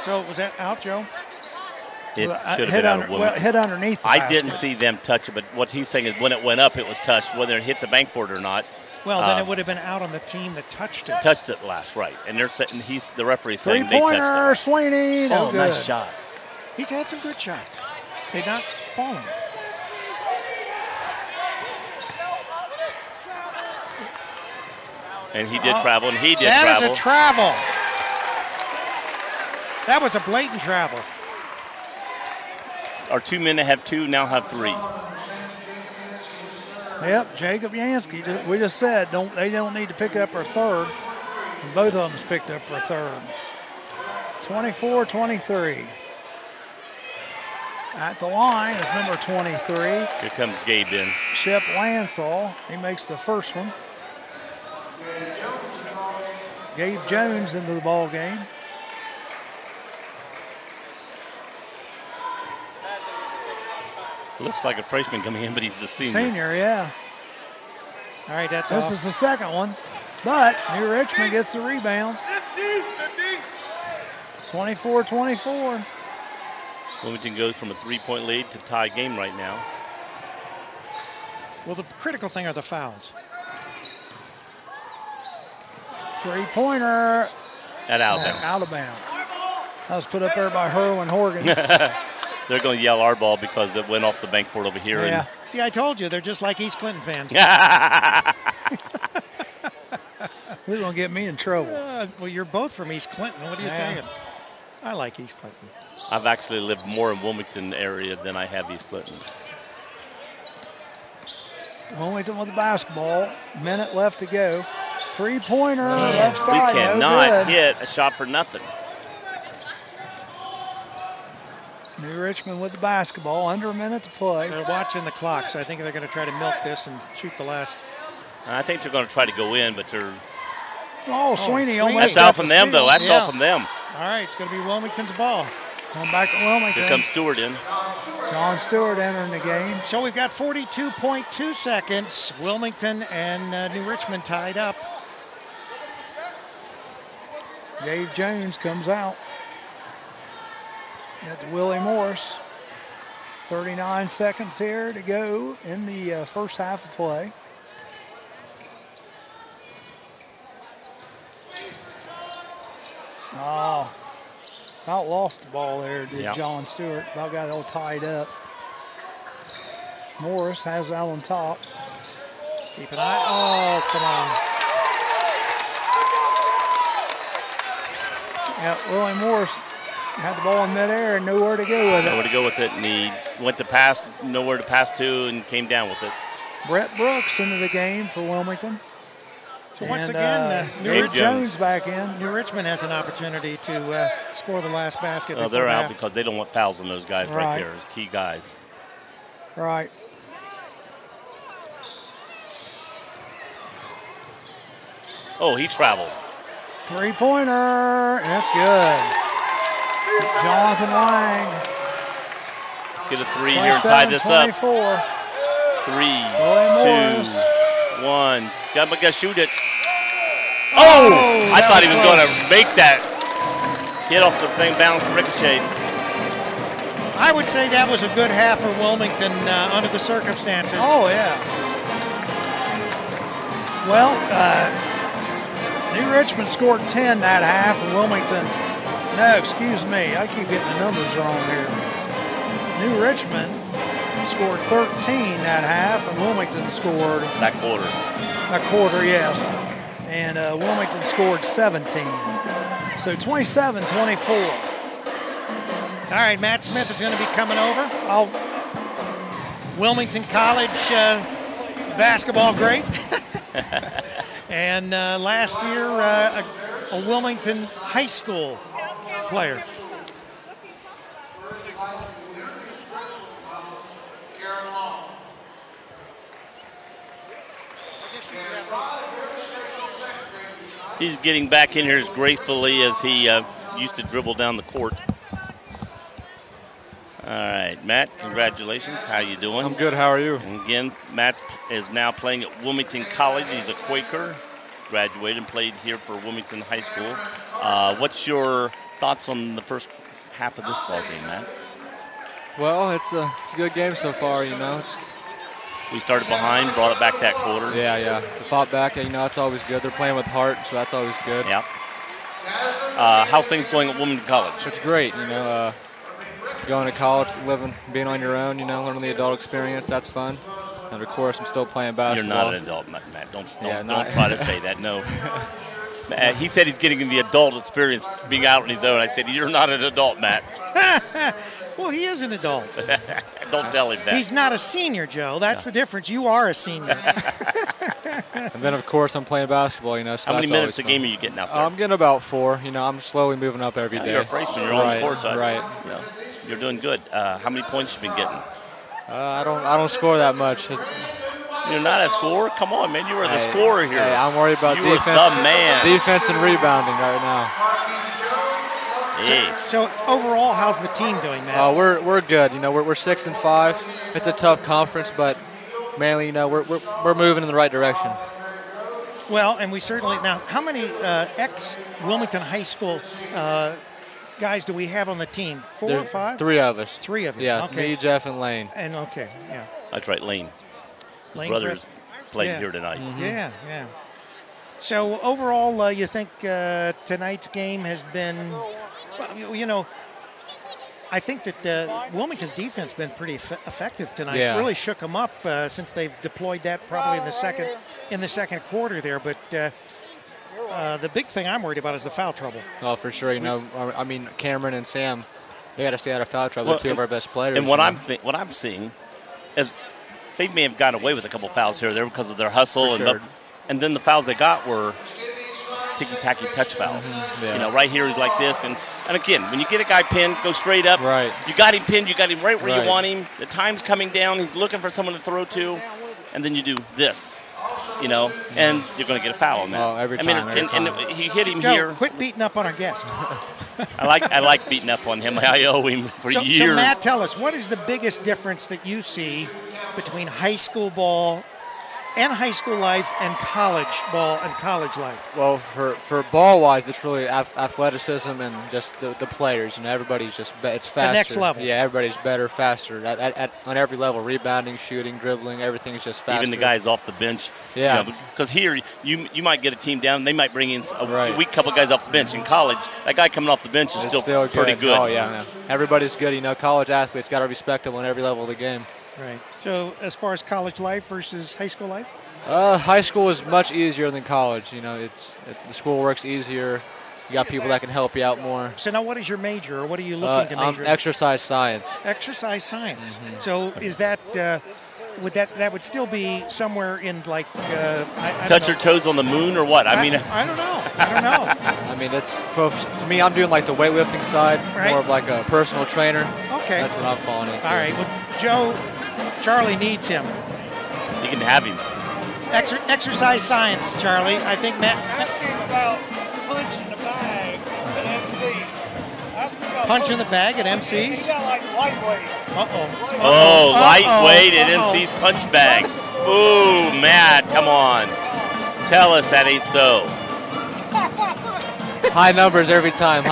So was that out, Joe? it should have been out of Wilmington. Hit underneath the I basket. didn't see them touch it, but what he's saying is when it went up, it was touched. Whether it hit the backboard or not. Well, then it would have been out on the team that touched it. Touched it last, right? And they're saying the referee's saying they touched it. Three-pointer, Sweeney. No Oh, good. nice shot. He's had some good shots. They're not falling. And he did travel, and he did travel. travel. That is a travel. That was a blatant travel. Our 2 men have 2, now have 3. Yep, Jacob Yansky, we just said they don't need to pick up our third. And both of them's picked up our third. 24-23. At the line is number 23. Here comes Gabe in. Shep Lansall, he makes the first one. Gabe Jones into the ball game. Looks like a freshman coming in, but he's the senior. Senior, yeah. All right, that's This off. is the second one, but New Richmond gets the rebound. 24-24. Wilmington goes from a 3-point lead to tie game right now. Well, the critical thing are the fouls. Three-pointer. At out of bounds. Out of bounds. That was put up there by Herwin Horgan. They're going to yell our ball because it went off the bankboard over here. Yeah. See, I told you, they're just like East Clinton fans. Who's going to get me in trouble? Well, you're both from East Clinton. What are you saying? I like East Clinton. I've actually lived more in Wilmington area than I have East Clinton. Wilmington with the basketball. Minute left to go. Three-pointer left side. We cannot hit a shot for nothing. New Richmond with the basketball. Under a minute to play. They're watching the clock, so I think they're going to try to milk this and shoot the last. I think they're going to try to go in, but they're. Oh, Sweeney. That's all from them, though. That's all from them. All right, it's going to be Wilmington's ball. Going back to Wilmington. Here comes Stewart in. John Stewart entering the game. So we've got 42.2 seconds. Wilmington and New Richmond tied up. Gabe Jones comes out. Got to Willie Morris. 39 seconds here to go in the first half of play. Oh, about lost the ball there, did John Stewart. About got it all tied up. Morris has that on top. Keep an eye. Oh, come on. Yeah, Willie Morris had the ball in midair and nowhere to go with it. Nowhere to go with it, and he went to pass, nowhere to pass to, and came down with it. Brett Brooks into the game for Wilmington. So once again, New Jones back in. New Richmond has an opportunity to score the last basket. Oh, they're out because they don't want fouls on those guys right there, key guys. Right. Oh, he traveled. Three-pointer. That's good. Jonathan Lang. Let's get a three here and tie this up. 24. 3, Morris. 2, 1. Got to shoot it. Oh! I thought he was going to make that. Hit off the thing, bounce, ricochet. I would say that was a good half for Wilmington under the circumstances. Oh, yeah. Well, New Richmond scored 10 that half, and Wilmington, no, excuse me, I keep getting the numbers wrong here. New Richmond scored 13 that half, and Wilmington scored... That quarter. That quarter, yes. And Wilmington scored 17. So 27-24. All right, Matt Smith is going to be coming over. Wilmington College basketball great. And last year, a Wilmington high school player. He's getting back in here as gracefully as he used to dribble down the court. All right, Matt, congratulations. How you doing? I'm good. How are you? And again, Matt is now playing at Wilmington College. He's a Quaker, graduated and played here for Wilmington High School. What's your thoughts on the first half of this ball game, Matt? Well, it's a good game so far, you know. We started behind, brought it back that quarter. Yeah. We fought back, you know, it's always good. They're playing with heart, so that's always good. Yeah. How's things going at Wilmington College? It's great, you know. going to college, being on your own, learning the adult experience, that's fun. And, of course, I'm still playing basketball. You're not an adult, Matt. Don't try to say that, no. He said he's getting the adult experience being out on his own. I said, you're not an adult, Matt. Well, he is an adult. Don't tell him that. He's not a senior, Joe. That's the difference. You are a senior. And then, of course, I'm playing basketball, so how many minutes a game are you getting out there? I'm getting about 4. I'm slowly moving up every day. You're a freshman. You're on the court side. Right. You're doing good. How many points you been getting? I don't score that much. You're not a scorer? Come on, man. You were the scorer here. Hey, I'm worried about defense. You were the man. Defense and rebounding right now. Hey. So overall, how's the team doing, man? We're good. We're 6-5. It's a tough conference, but mainly, we're moving in the right direction. Well, and we certainly now. How many ex-Wilmington High School guys do we have on the team? 4 or 5? 3 of us. 3 of you. Yeah, okay. Me, Jeff, and Lane. And yeah. That's right, Lane. His brothers played here tonight. Mm-hmm. Yeah. So overall, you think tonight's game has been, I think that Wilmington's defense has been pretty effective tonight. Yeah. Really shook them up since they've deployed that probably in the second quarter there. But the big thing I'm worried about is the foul trouble. Oh, for sure. Cameron and Sam, they got to stay out of foul trouble. They're 2 of our best players. And what I'm seeing is they may have gotten away with a couple fouls here or there because of their hustle. Sure. And then the fouls they got were ticky-tacky touch fouls. Mm-hmm. Yeah. Right here he's like this. And again, when you get a guy pinned, go straight up. Right. You got him pinned. You got him right where you want him. The time's coming down. He's looking for someone to throw to. And then you do this, and you're going to get a foul on that. Oh, every time. And he hit him Joe, here. quit beating up on our guest. I like beating up on him. I owe him for years. So, Matt, tell us, what is the biggest difference that you see between high school ball and high school life and college ball and college life? Well, for ball-wise, it's really athleticism and just the players. Everybody's it's faster. The next level. Yeah, everybody's better, faster on every level. Rebounding, shooting, dribbling, everything's just faster. Even the guys off the bench. Yeah. Because here, you might get a team down. They might bring in a weak couple guys off the bench. In college, that guy coming off the bench is still pretty good. Oh, yeah. Everybody's good. College athletes got to respect them on every level of the game. Right. So as far as college life versus high school life? High school is much easier than college. The school works easier. You got people that can help you out more. So now what is your major, or what are you looking to major in? Exercise science. Exercise science. Mm-hmm. So is that that would still be somewhere in like touch your toes on the moon or what? I don't know. It's to me. I'm doing like the weightlifting side, more of like a personal trainer. Okay, that's what I'm falling into. All right. Well, Charlie needs him. You can have him. Exercise science, Charlie. I think Matt. Asking about punching the bag at MCs. Asking about punching the bag at MCs. He got like lightweight. Lightweight at MC's punch bag. Ooh, Matt, come on. Tell us that ain't so. High numbers every time.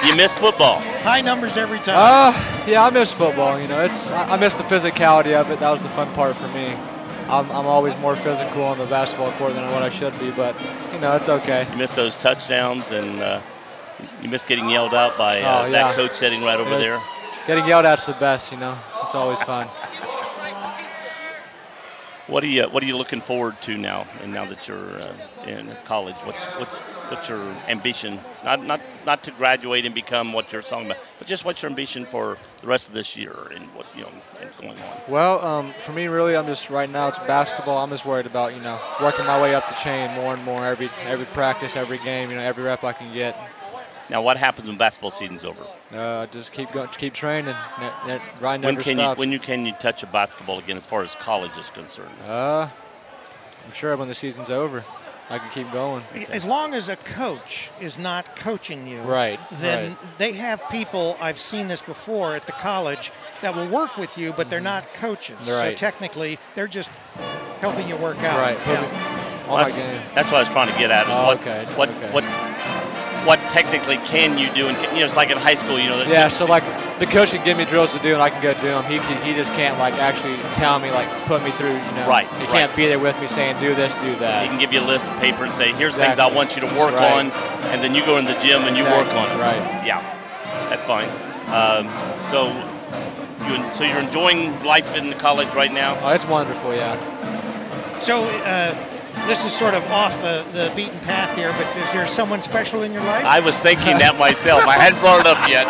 You miss football. High numbers every time. Yeah, I miss football. I miss the physicality of it. That was the fun part for me. I'm always more physical on the basketball court than what I should be, but it's okay. You miss those touchdowns, and you miss getting yelled out by that coach sitting right over there. Getting yelled at's the best. It's always fun. What are you looking forward to now? And now that you're in college, what's your ambition? Not to graduate and become what you're talking about, but just what's your ambition for the rest of this year and what and going on? Well, for me, really, I'm just right now it's basketball. I'm just worried about working my way up the chain more and more every practice, every game, every rep I can get. Now, what happens when basketball season's over? Just keep going, keep training. Grind never stops. When can you touch a basketball again as far as college is concerned? I'm sure when the season's over, I can keep going. As long as a coach is not coaching you, then they have people, I've seen this before at the college, that will work with you, but they're not coaches. Right. So technically, they're just helping you work out. Right. Yeah. That's what I was trying to get at. What technically can you do? And it's like in high school, So like the coach can give me drills to do, and I can go do them. He just can't actually tell me put me through. Right. He can't be there with me saying do this, do that. He can give you a list of paper and say here's things I want you to work on, and then you go in the gym and you work on it. Right. Yeah, that's fine. So you're enjoying life in the college right now? Oh, it's wonderful, yeah. So this is sort of off the beaten path here, but is there someone special in your life? I was thinking that myself. I hadn't brought it up yet.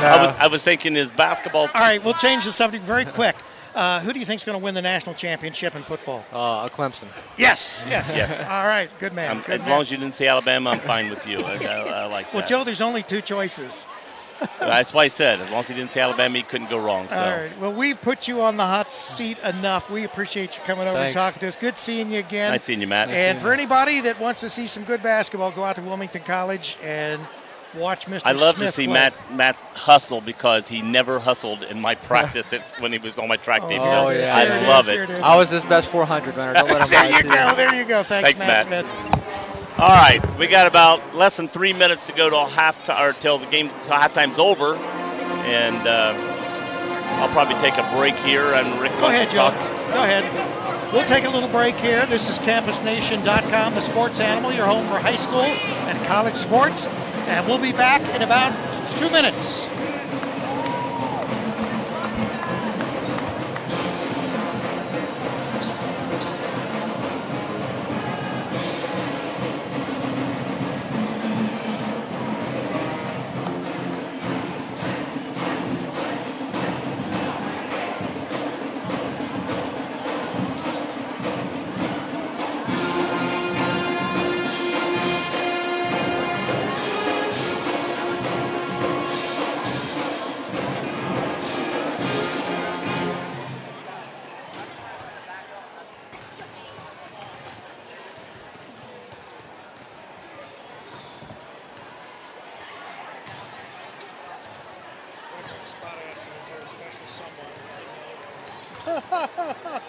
No. I was thinking is basketball. All right, we'll change the subject very quick. Who do you think is going to win the national championship in football? Clemson. Yes. Yes. All right, good man. As long as you didn't say Alabama, I'm fine with you. I like that. Well, Joe, there's only two choices. That's why I said, as long as he didn't say Alabama, he couldn't go wrong. So. All right. Well, we've put you on the hot seat enough. We appreciate you coming over and talking to us. Good seeing you again. Nice seeing you, Matt. And for anybody that wants to see some good basketball, go out to Wilmington College and watch Mr. I love Smith to see play. Matt hustle because he never hustled in my practice when he was on my track team. Oh, So yeah. I love it. I was his best 400 runner. Don't let him There lie you to go. There you go. Thanks, Matt. Smith. All right, we got about less than 3 minutes to go till the game till halftime's over, and I'll probably take a break here. And Rick, Go ahead, Joe. Go ahead. We'll take a little break here. This is CampusNation.com, the sports animal, your home for high school and college sports, and we'll be back in about 2 minutes.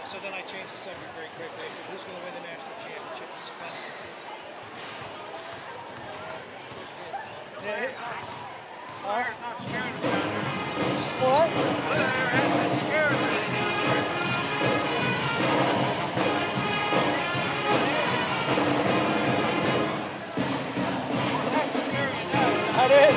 So then I changed the subject very quickly. I said, who's going to win the national championship? It's Clemson. Blair's not scared of down there. What? Blair hasn't been scared of anything down there. That's scary enough. That is.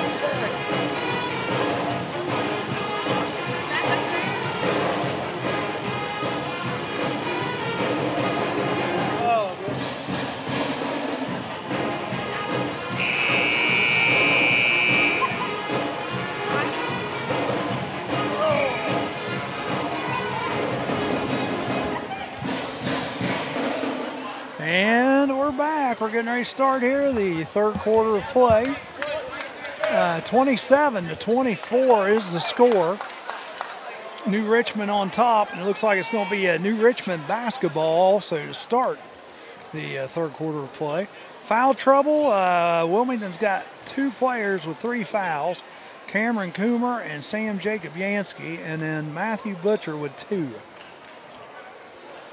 And we're back. We're getting ready to start here, the third quarter of play. 27-24 is the score. New Richmond on top, and it looks like it's going to be a New Richmond basketball also to start the third quarter of play. Foul trouble, Wilmington's got 2 players with 3 fouls, Cameron Coomer and Sam Jacob Yansky, and then Matthew Butcher with 2.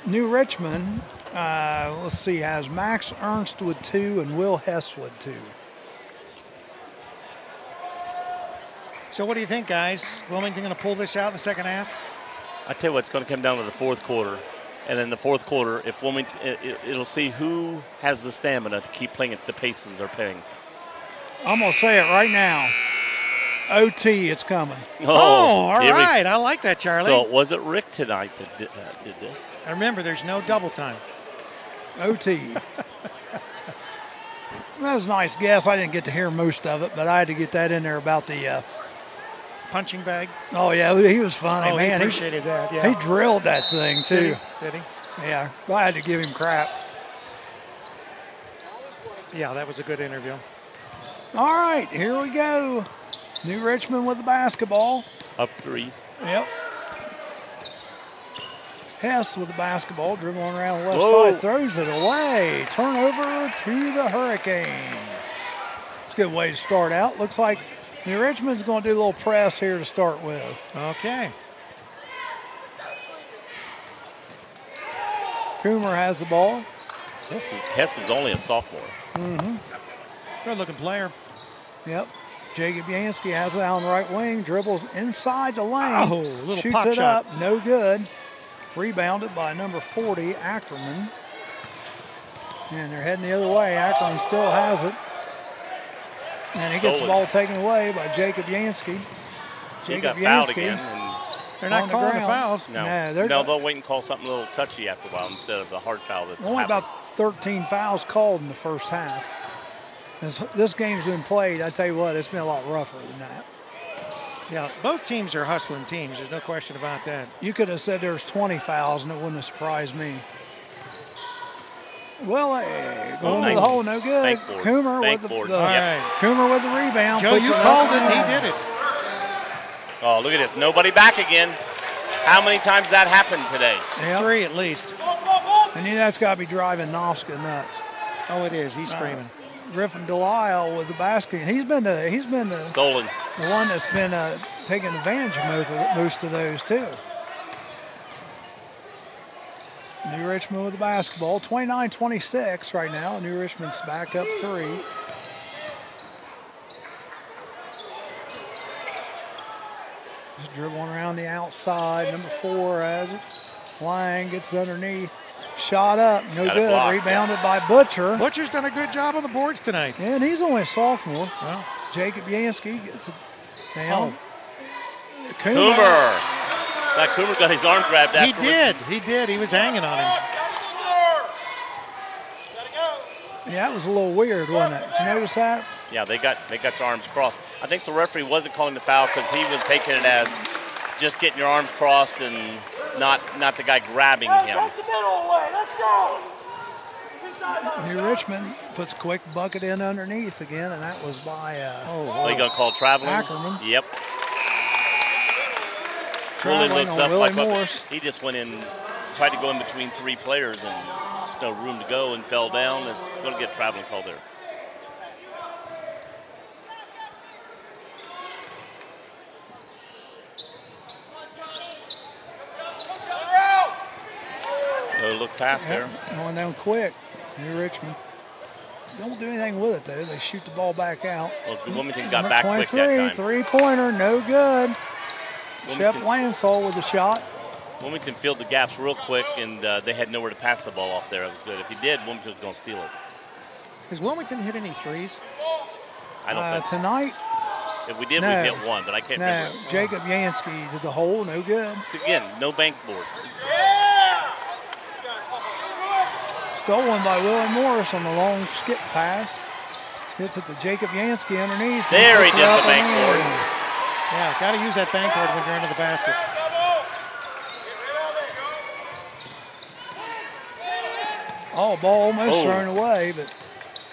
New Richmond, let's see, has Max Ernst with 2 and Will Hess with 2. So what do you think, guys? Wilmington going to pull this out in the second half? I tell you what, it's going to come down to the fourth quarter, and in the fourth quarter, if Wilmington, it'll see who has the stamina to keep playing at the paces they're playing. I'm going to say it right now. OT, it's coming. Oh, all right. I like that, Charlie. So was it Rick tonight that did this? And remember, there's no double time. OT. That was a nice guess. I didn't get to hear most of it, but I had to get that in there about the punching bag. Oh, yeah, he was funny, man. He appreciated that, yeah. He drilled that thing, too. Did he? Yeah, I had to give him crap. Yeah, that was a good interview. All right, here we go. New Richmond with the basketball. Up 3. Yep. Hess with the basketball, dribbling around the left side, throws it away. Turnover to the Hurricane. It's a good way to start out. Looks like New Richmond's going to do a little press here to start with. Okay. Coomer has the ball. Hess is only a sophomore. Mm-hmm. Good-looking player. Yep. Jacob Yansky has it on the right wing, dribbles inside the lane. Oh, little shoots pop it shot. up, no good. Rebounded by number 40, Ackerman. And they're heading the other way. Ackerman still has it. And he gets the ball taken away by Jacob Yansky. He got fouled again. And they're not calling the fouls. No, they'll wait and call something a little touchy after a while instead of the hard foul that's only happened. about 13 fouls called in the first half. As this game's been played, I tell you what, it's been a lot rougher than that. Yeah, both teams are hustling teams. There's no question about that. You could have said there's 20 fouls, and it wouldn't have surprised me. Well, going to the hole, no good. Coomer with the Coomer with the rebound. Joe, you called it, and he did it. Oh, look at this. Nobody back again. How many times that happened today? Yep. 3 at least. And that's got to be driving Noska nuts. Oh, it is. He's screaming. Griffin Delisle with the basket. He's been the stolen. The one that's been taking advantage of most of those too. New Richmond with the basketball. 29-26 right now. New Richmond's back up 3. Just dribbling around the outside. Number 4 has it. Lang gets underneath. Shot up, no good. Blocked, rebounded by Butcher. Butcher's done a good job on the boards tonight. And he's only a sophomore. Well, Jacob Yansky gets it down. Coomer. That Coomer got his arm grabbed afterwards. He did. He was hanging on him. Yeah, that was a little weird, wasn't it? Did you notice that? Yeah, they got their arms crossed. I think the referee wasn't calling the foul because he was taking it as just getting your arms crossed and not the guy grabbing him. Let's go. New Richmond puts a quick bucket in underneath again, and that was by they gonna call traveling? Ackerman. Yep. Willie looks up like he just went in, tried to go in between 3 players, and there's no room to go and fell down. And going to get traveling call there. No look pass there. Going down quick. New Richmond. Don't do anything with it, though. They shoot the ball back out. Well, Wilmington got back quick that time. 3-pointer, no good. Shep Lansall with the shot. Wilmington filled the gaps real quick, and they had nowhere to pass the ball off there. It was good. If he did, Wilmington was going to steal it. Has Wilmington hit any threes? I don't think so. Tonight? If we did, we'd hit one, but I can't remember. No, Jacob Yansky did the hole, no good. Again, no bank board. Stolen by Willie Morris on the long skip pass. Hits it to Jacob Yansky underneath. There he did the bank board. Yeah, got to use that bank board when you're into the basket. Oh, ball almost thrown away, but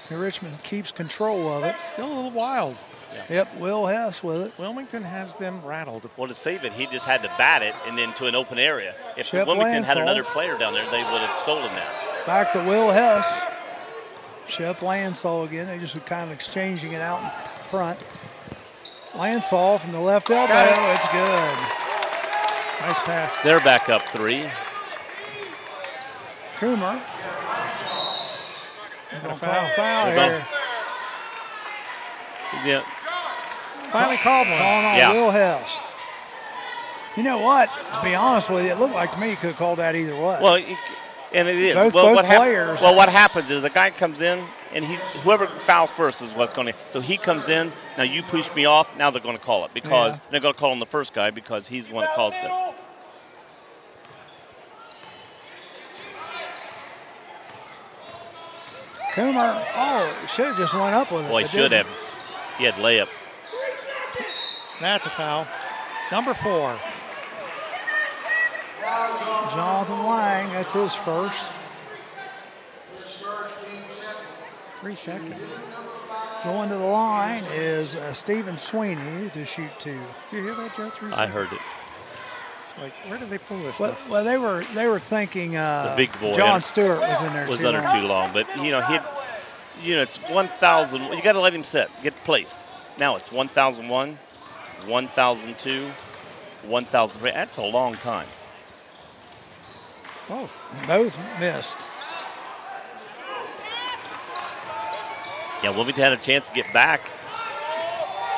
New Richmond keeps control of it. Still a little wild. Yeah. Yep, Will Hess with it. Wilmington has them rattled. Well, to save it, he just had to bat it and then to an open area. If Lansall Wilmington had another player down there, they would have stolen that. Back to Will Hess. Shep Lansall again. They just were kind of exchanging it out in front. Lansall from the left elbow. It's good. Nice pass. They're back up 3. Coomer. Got a foul here. Yeah. Finally called one. Calling on Will Hess. You know what? To be honest with you, it looked like to me he could have called that either way. Well, and it is. Both players. What happens is a guy comes in, and whoever fouls first is what's going to. So he comes in. Now you push me off. Now they're going to call it because they're going to call on the first guy because he's the one that caused it. Coomer, should have just went up with it. Well, he should have. He had layup. That's a foul. Number 4. Jonathan Lang, that's his first. 3 seconds. Going to the line is Stephen Sweeney to shoot 2. Do you hear that, Joe? 3 seconds. I heard it. It's like, where did they pull this stuff? Well, they were thinking the big boy John Stewart was in there was under too long, but it's 1,000. You got to let him sit, get placed. Now it's 1,001, 1,002, 1,003. That's a long time. Both missed. Yeah, Wilmington had a chance to get back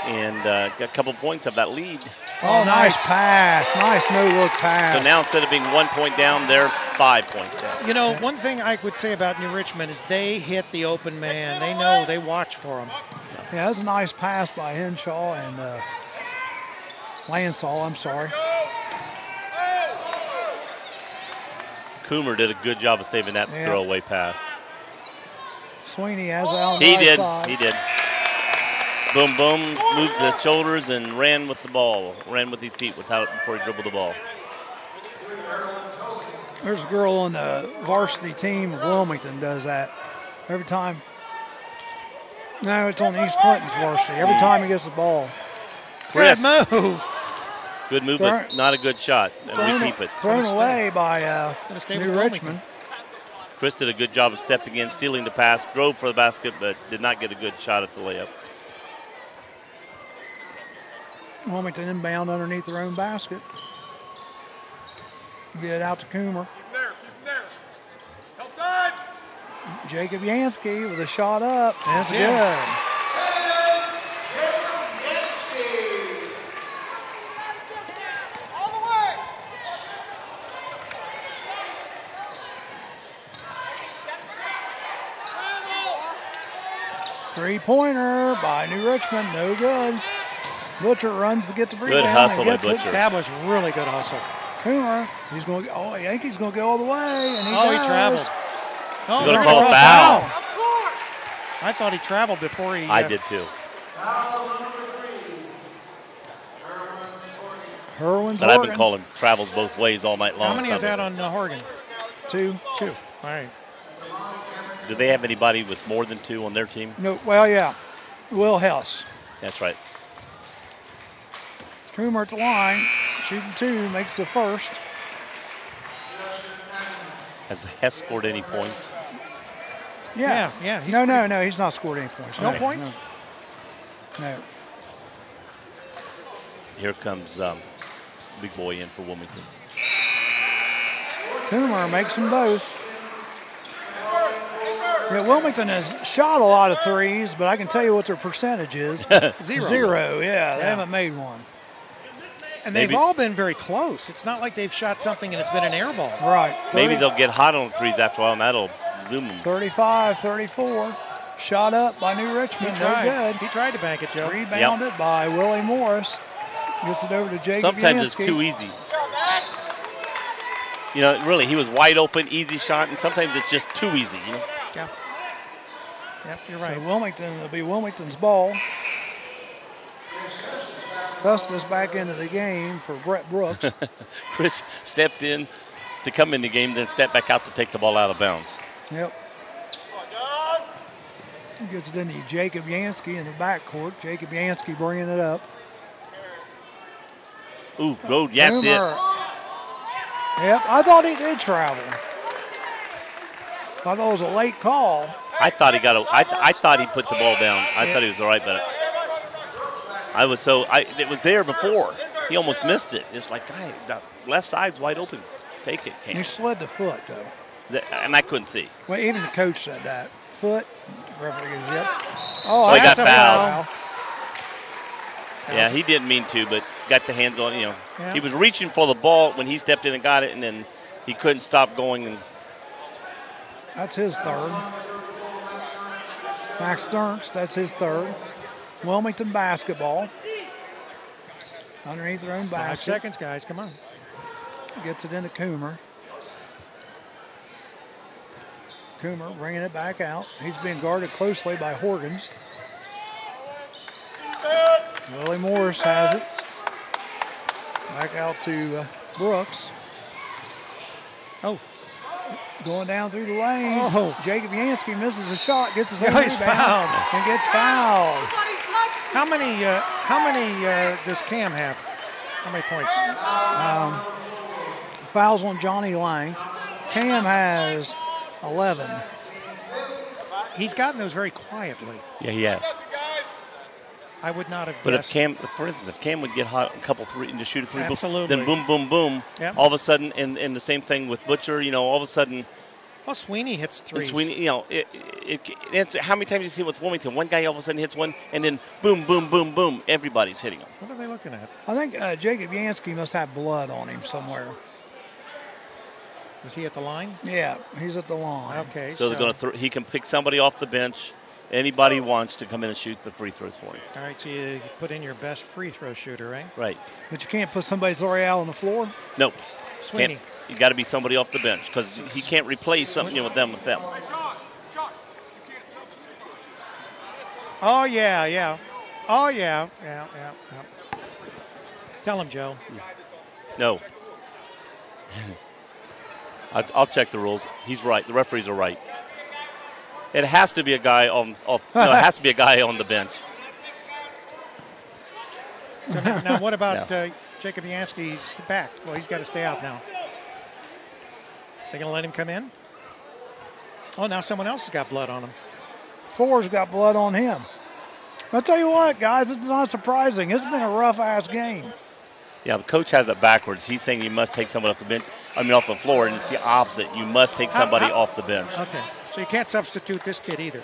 and got a couple points of that lead. Oh, nice pass. Nice no-look pass. So now instead of being 1 point down, they're 5 points down. You know, one thing I would say about New Richmond is they hit the open man. They know, they watch for him. Yeah, that was a nice pass by Henshaw, and Lansall, I'm sorry. Coomer did a good job of saving that throwaway pass. Sweeney has it on the He right did. side. He did. Boom, boom. Moved the shoulders and ran with the ball. Ran with his feet before he dribbled the ball. There's a girl on the varsity team of Wilmington does that. Every time. No, it's on East Clinton's varsity. Every time he gets the ball. Chris. Good move. Good move, but not a good shot. And we keep it. Thrown away by New Richmond. Chris did a good job of stepping in, stealing the pass, drove for the basket, but did not get a good shot at the layup. Wilmington inbound underneath their own basket. Get it out to Coomer. Keep there. Outside. Jacob Yansky with a shot up. That's in. good. All the way. Three-pointer by New Richmond. No good. Butcher runs to get the rebound. Good hustle by and gets Butcher. That was really good hustle. Coomer, he's going. Oh, Yankees going to go all the way, and he Oh, he does. traveled. Oh, You're gonna they're call a foul. I thought he traveled before he. I did too. Herwin's But I've been Oregon. calling travels both ways all night long. How many is that on Horgan? Two. Two. All right. Do they have anybody with more than 2 on their team? No, well, yeah. Will Hess. That's right. Coomer at the line, shooting 2, makes the first. Has Hess scored any points? Yeah. He's No, he's not scored any points. No points? No. Here comes big boy in for Wilmington. Coomer makes them both. Yeah, Wilmington has shot a lot of threes, but I can tell you what their percentage is. Zero, yeah. They haven't made one. And they've all been very close. It's not like they've shot something and it's been an air ball. Right. Maybe they'll get hot on threes after a while, and that'll zoom them. 35-34. Shot up by New Richmond. He tried. No good. He tried to bank it, Joe. Rebounded by Willie Morris. Gets it over to Jacob Sometimes Yansky. it's too easy. You know, really, he was wide open, easy shot, and sometimes it's just too easy. You know? Yeah. Yep, you're So right. Wilmington, it'll be Wilmington's ball. Custis back into the game for Brett Brooks. Chris stepped in to come in the game, then stepped back out to take the ball out of bounds. Yep. He gets it into Jacob Yansky in the backcourt. Jacob Yansky bringing it up. Ooh, road, that's it. Coomer. Yep, I thought he did travel. I thought it was a late call. I thought he got I thought he put the ball down. I thought he was all right, but it was there before. He almost missed it. It's like, guy, the left side's wide open. Take it, He Cam. slid the foot, though. And I couldn't see. Well, even the coach said that. Foot. Referee goes, yep. Oh, he that's got a fouled. foul. Yeah, he didn't mean to, but got the hands on, Yeah. He was reaching for the ball when he stepped in and got it, and then he couldn't stop going. And That's his third. Max Dernks, that's his third. Wilmington basketball. Underneath their own 5 basket. seconds, guys. Come on. Gets it into Coomer. Coomer bringing it back out. He's being guarded closely by Horgans. Willie Morris has it. Back out to Brooks. Oh. Going down through the lane. Oh. Jacob Yansky misses a shot, gets his Oh, own he's rebound, fouled. and gets fouled. How many does Cam have? How many points? Fouls on Johnny Lang. Cam has 11. He's gotten those very quietly. yeah, he has. I would not have But if guessed. Cam, for instance, if Cam would get hot a couple three and just shoot a three, Absolutely. then boom, boom, boom. Yep. All of a sudden, and the same thing with Butcher. All of a sudden, Well, Sweeney hits threes. Sweeney, how many times you see with Wilmington? One guy all of a sudden hits one, and then boom, boom, boom, boom. Everybody's hitting him. What are they looking at? I think Jacob Yansky must have blood on him somewhere. Is he at the line? Yeah, he's at the line. Okay. So they're going to he can pick somebody off the bench Anybody wants to come in and shoot the free throws for him. All right, so you put in your best free throw shooter, right? Right. But you can't put somebody's L'Oreal on the floor? Nope. Sweeney. You got to be somebody off the bench because he can't replace something with them. Oh, yeah. Oh, yeah. Yeah. Tell him, Joe. No. I'll check the rules. He's right. The referees are right. It has to be a guy it has to be a guy on the bench. So now what about Jacob Yansky's back? Well, he's got to stay out now. They going to let him come in? Oh, now someone else has got blood on him. Four's got blood on him. I'll tell you what, guys, it's not surprising. It's been a rough-ass game. Yeah, the coach has it backwards. He's saying you must take someone off the floor, and it's the opposite. You must take somebody off the bench. Okay, so you can't substitute this kid either.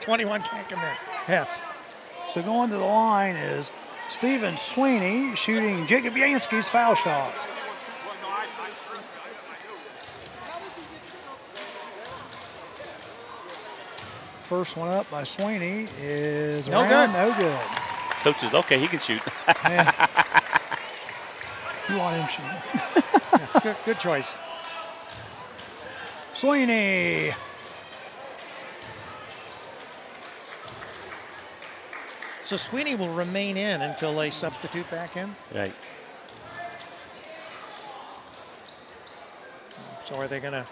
21 can't come in. Yes. So going to the line is Stephen Sweeney shooting Jacob Yansky's foul shot. First one up by Sweeney is no good. Coach is okay. He can shoot. Yeah. You want him shooting. Yeah, good choice. Sweeney. So Sweeney will remain in until they substitute back in? Right. So are they going to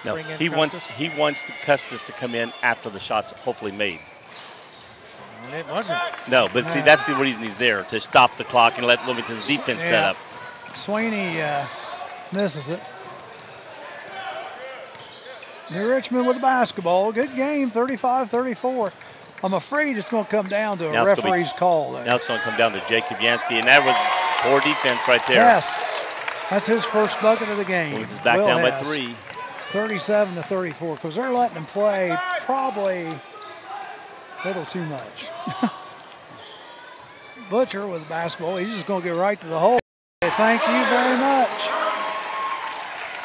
bring in he Custis? He wants Custis to come in after the shot's hopefully made. And it wasn't. No, but see, that's the reason he's there, to stop the clock and let Wilmington's defense set up. Sweeney misses it. New Richmond with the basketball. Good game, 35-34. I'm afraid it's going to come down to a referee's call there. Now it's going to come down to Jacob Yansky, and that was poor defense right there. Yes, that's his first bucket of the game. Wilmington's back down by 3. 37-34, because they're letting him play probably a little too much. Butcher with the basketball. He's just going to get right to the hole. Thank you very much.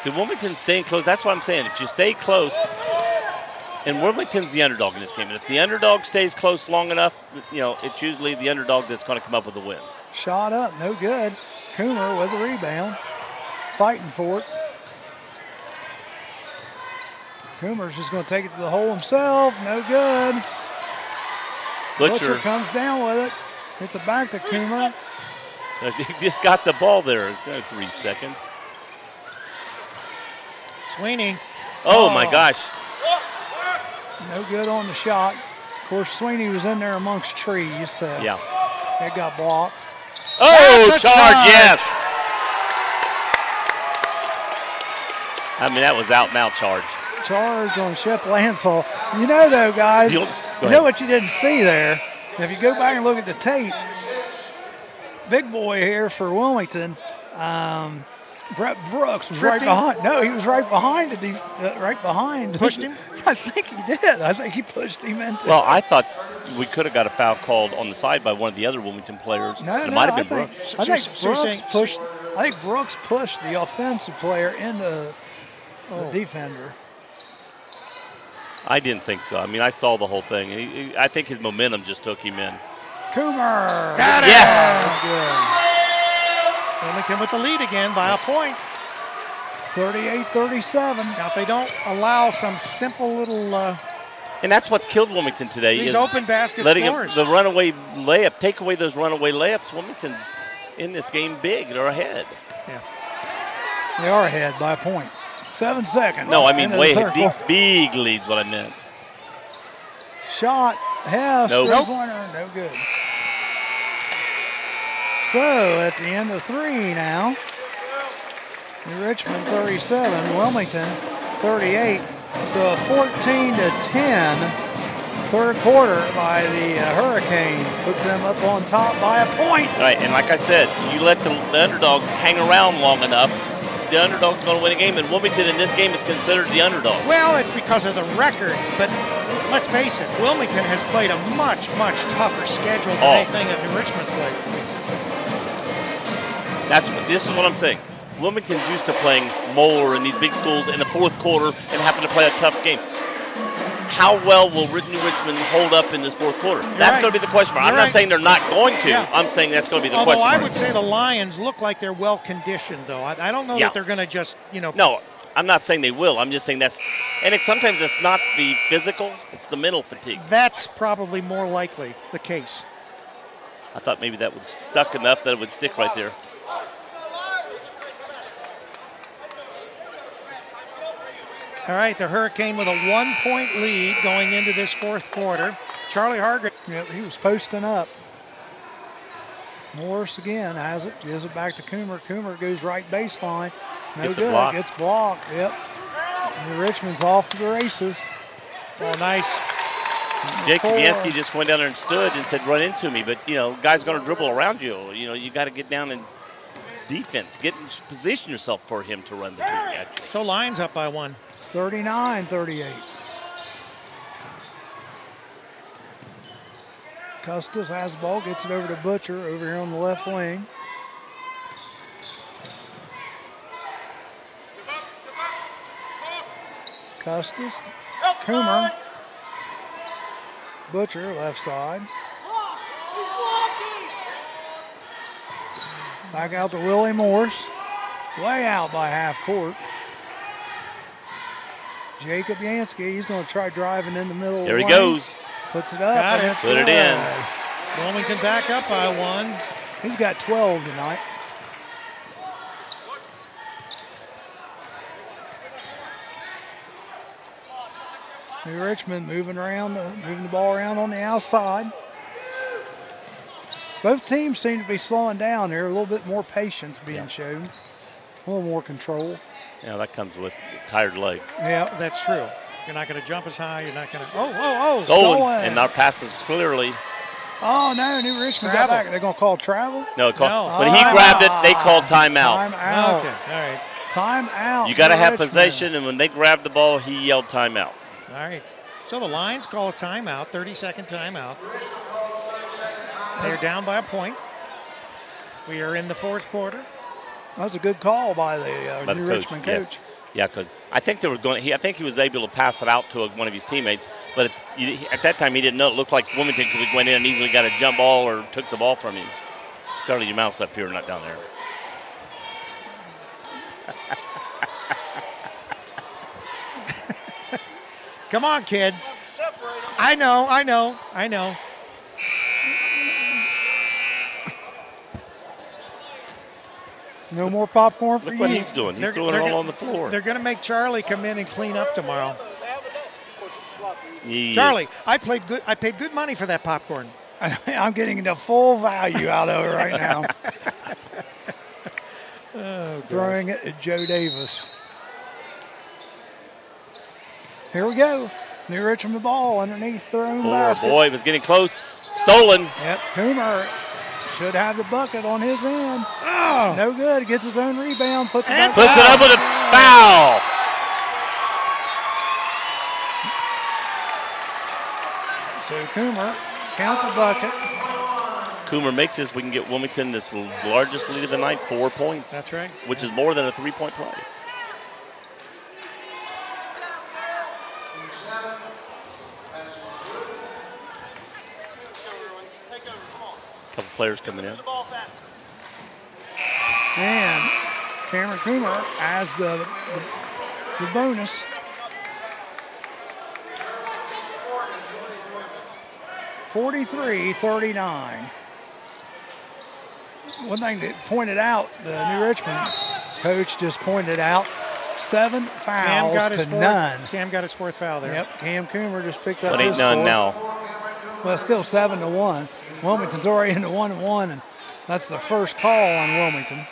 See, Wilmington's staying close. That's what I'm saying. If you stay close, and Wilmington's the underdog in this game, and if the underdog stays close long enough, it's usually the underdog that's going to come up with the win. Shot up, no good. Coomer with the rebound, fighting for it. Coomer's just going to take it to the hole himself, no good. Butcher comes down with it. It's a back to Coomer. He just got the ball there. 3 seconds. Sweeney. Oh, my gosh. No good on the shot. Of course, Sweeney was in there amongst trees. So yeah. It got blocked. Oh, charge, yes. I mean, that was out and out charge. Charge on Shep Lansall. You know, though, guys, you know what you didn't see there? If you go back and look at the tape, big boy here for Wilmington, Brett Brooks was right behind. No, he was right behind. Right behind. Pushed him? I think he did. I think he pushed him into it. Well, I thought we could have got a foul called on the side by one of the other Wilmington players. No, it might have been Brooks. I think Brooks pushed the offensive player into the defender. I didn't think so. I mean, I saw the whole thing. I think his momentum just took him in. Coomer. Got it. Yes. Good. Wilmington with the lead again by a point. 38-37. Now, if they don't allow some simple little and that's what's killed Wilmington today. These open basket scores. The runaway layup. Take away those runaway layups. Wilmington's in this game big. They're ahead. Yeah. They are ahead by a point. 7 seconds. No, I mean way ahead. Big leads what I meant. Shot. Hess. Nope. Three-pointer. No good. So at the end of 3 now. New Richmond 37, Wilmington 38. So a 14-10 third quarter by the Hurricane puts them up on top by a point. All right, and like I said, you let the underdog hang around long enough, the underdog's going to win a game, and Wilmington in this game is considered the underdog. Well, it's because of the records, but let's face it, Wilmington has played a much, much tougher schedule than anything that New Richmond's played. This is what I'm saying. Wilmington's used to playing Moeller and these big schools in the fourth quarter and having to play a tough game. how well will New Richmond hold up in this fourth quarter? That's right. going to be the question mark. I'm You're not saying they're not going to. Yeah. I'm saying that's going to be the Although question mark. I would say the Lions look like they're well conditioned, though. I don't know that they're going to just, No, I'm not saying they will. I'm just saying sometimes it's not the physical, it's the mental fatigue. That's probably more likely the case. I thought maybe that would stuck enough that it would stick right there. All right, the Hurricane with a 1-point lead going into this fourth quarter. Charlie Hargrave. Yep, he was posting up. Morris again has it, gives it back to Coomer. Coomer goes right baseline. No Gets it good. blocked. Gets blocked. Yep. And Richmond's off to the races. Oh, nice. Jacob Yansky just went down there and stood and said, run into me. But, guy's going to dribble around you. You got to get down and defense. Position yourself for him to run the two at you. So Lions up by 1. 39-38. Custis has the ball, gets it over to Butcher over here on the left wing. Custis, Coomer, Butcher, left side. Back out to Willie Morse. Way out by half court. Jacob Yansky, he's going to try driving in the middle. There he goes. Puts it up. Got it. Put it in. Wilmington back up by 1. He's got 12 tonight. New Richmond moving the ball around on the outside. Both teams seem to be slowing down here. A little bit more patience being shown. A little more control. Yeah, that comes with tired legs. Yeah, that's true. You're not going to jump as high. You're not going to. Stolen. And our pass is clearly. Oh, no, New Richmond got back. They're going to call travel? No. When he grabbed it, they called timeout. Timeout. Okay, all right. Timeout. You got to have possession, and when they grabbed the ball, he yelled timeout. All right. So the Lions call a timeout, 30-second timeout. They're down by a point. We are in the fourth quarter. That was a good call by the New Richmond coach. Yes. Yeah, because I think they were going. I think he was able to pass it out to one of his teammates, but at that time he didn't know. It looked like Wilmington went in and easily got a jump ball or took the ball from him. Charlie, your mouth's up here, not down there. Come on, kids. I know. No more popcorn for you. Look what he's doing. He's throwing it all on the floor. They're going to make Charlie come in and clean up tomorrow. Yes. Charlie, I paid good money for that popcorn. I'm getting the full value out of it right now. Throwing it at Joe Davis. Here we go. New Richmond ball underneath their own basket. Boy, it was getting close. Stolen. Yep, Coomer should have the bucket on his end. Oh. No good. Gets his own rebound. Puts it up with a foul. So Coomer count the bucket. Coomer makes this. We can get Wilmington this largest lead of the night, 4 points. That's right. Which is more than a 3-point play. Couple players coming in. And Cameron Coomer has the bonus. (43-39). One thing that pointed out, the New Richmond coach just pointed out, 7 fouls to none. Cam got his fourth foul there. Yep, Cam Coomer just picked up But his ain't none fourth. now. Well, it's still 7-1. Wilmington's already into 1-1, and that's the first call on Wilmington.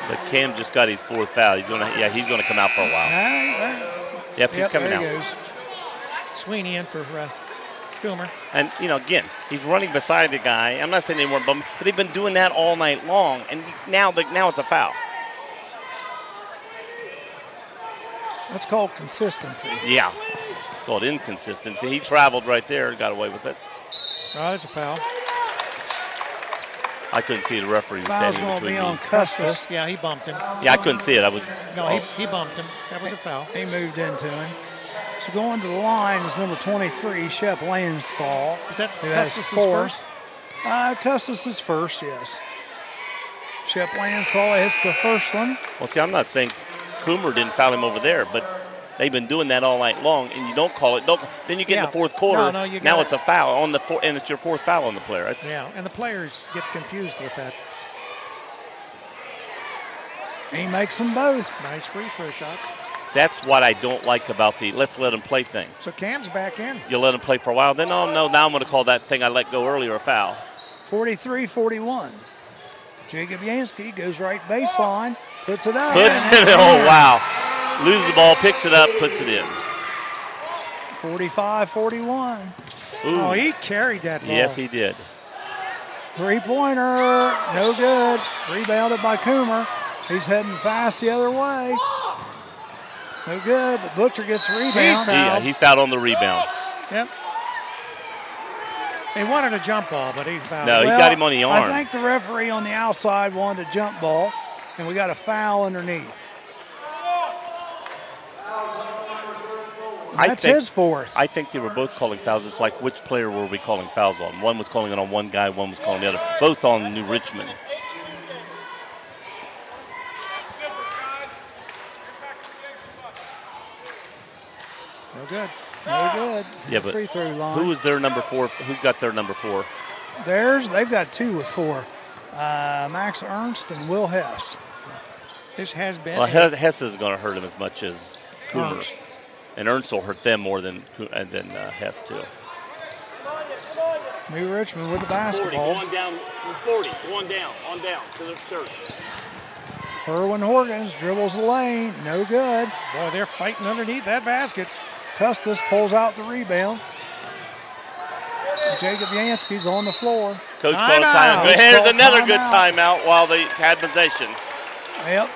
But Cam just got his fourth foul. He's gonna come out for a while. Yep, he's coming out. Goes. Sweeney in for Coomer. And, again, he's running beside the guy. I'm not saying they weren't bumping, but they've been doing that all night long, and now it's a foul. That's called consistency. Yeah. It's called inconsistency. He traveled right there and got away with it. Oh, that's a foul. I couldn't see the referee was Foul's standing going to between be me. on Custis. Yeah, he bumped him. Yeah, I couldn't see it. He bumped him. That was a foul. He moved into him. So going to the line is number 23, Shep Lansall. Is that who has Custis' 4. first? Custis is first, yes. Shep Lansall hits the first one. Well, see, I'm not saying Coomer didn't foul him over there, but they've been doing that all night long, and you don't call it. Then you get in the fourth quarter. No, now it's a foul on the and it's your 4th foul on the player. Yeah, and the players get confused with that. He makes them both. Nice free throw shots. That's what I don't like about the let's let him play thing. So Cam's back in. You let him play for a while, then, oh, no, now I'm going to call that thing I let go earlier a foul. 43-41. Jacob Yansky goes right baseline, puts it up. Puts it in. Oh, wow. Loses the ball, picks it up, puts it in. 45-41. Oh, he carried that ball. Yes, he did. Three-pointer, no good. Rebounded by Coomer. He's heading fast the other way. No good, but Butcher gets the rebound. He's fouled. He's fouled on the rebound. Yep. He wanted a jump ball, but he fouled. No, he got him on the arm. I think the referee on the outside wanted a jump ball, and we got a foul underneath. That's his 4th. I think they were both calling fouls. It's like, which player were we calling fouls on? One was calling it on one guy, one was calling the other. Both on New Richmond. No good. No good. Yeah, but free throw line. who was their number 4? Who got their number 4? They've got 2 with 4. Max Ernst and Will Hess. This has been. Well, Hess is going to hurt him as much as Coomer. Ernst. And Ernst will hurt them more than Hess, too. New Richmond with the basketball. 40, down, 40, on down to the third. Erwin Horgens dribbles the lane, no good. Boy, they're fighting underneath that basket. Custis pulls out the rebound. Jacob Yansky's on the floor. Coach called a timeout. Here's another good timeout while they had possession. Yep.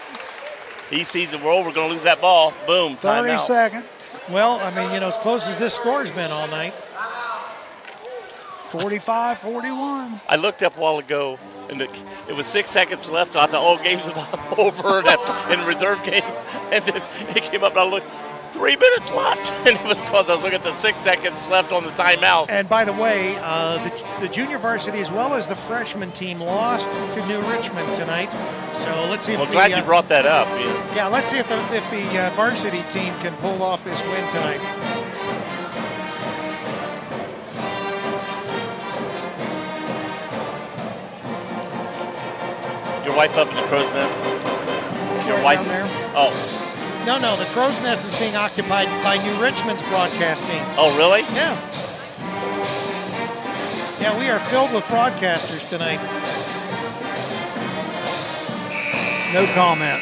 He sees it. We're going to lose that ball. Boom, 30 timeout. seconds. Well, I mean, as close as this score's been all night. 45-41. I looked up a while ago, and it was 6 seconds left. I thought, oh, game's about over in the reserve game. And then it came up, and I looked, 3 minutes left. And it was because I was looking at the 6 seconds left on the timeout. And by the way, the junior varsity as well as the freshman team lost to New Richmond tonight. So let's see if glad you brought that up. Yeah, let's see if the varsity team can pull off this win tonight. Your wife up in the crow's nest? Your wife? Down there? Oh. No, the crow's nest is being occupied by New Richmond's broadcast team. Oh, really? Yeah. Yeah, we are filled with broadcasters tonight. No comment.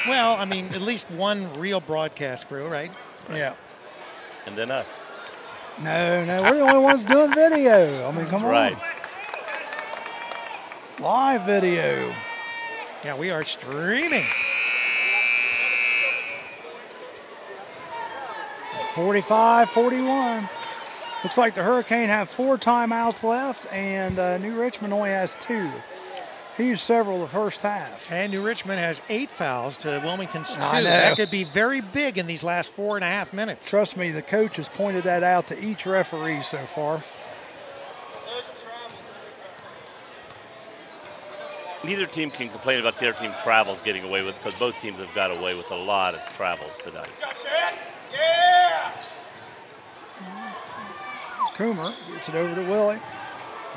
Well, I mean, at least one real broadcast crew, right? Yeah. And then us. No, we're the only ones doing video. I mean, come on. Right. Live video. Yeah, we are streaming. 45-41. Looks like the Hurricane have 4 timeouts left, and New Richmond only has 2. He used several the first half. And New Richmond has 8 fouls to Wilmington's 2. I know. That could be very big in these last 4.5 minutes. Trust me, the coach has pointed that out to each referee so far. Neither team can complain about the other team travels getting away with, because both teams have got away with a lot of travels tonight. Yeah! Coomer gets it over to Willie.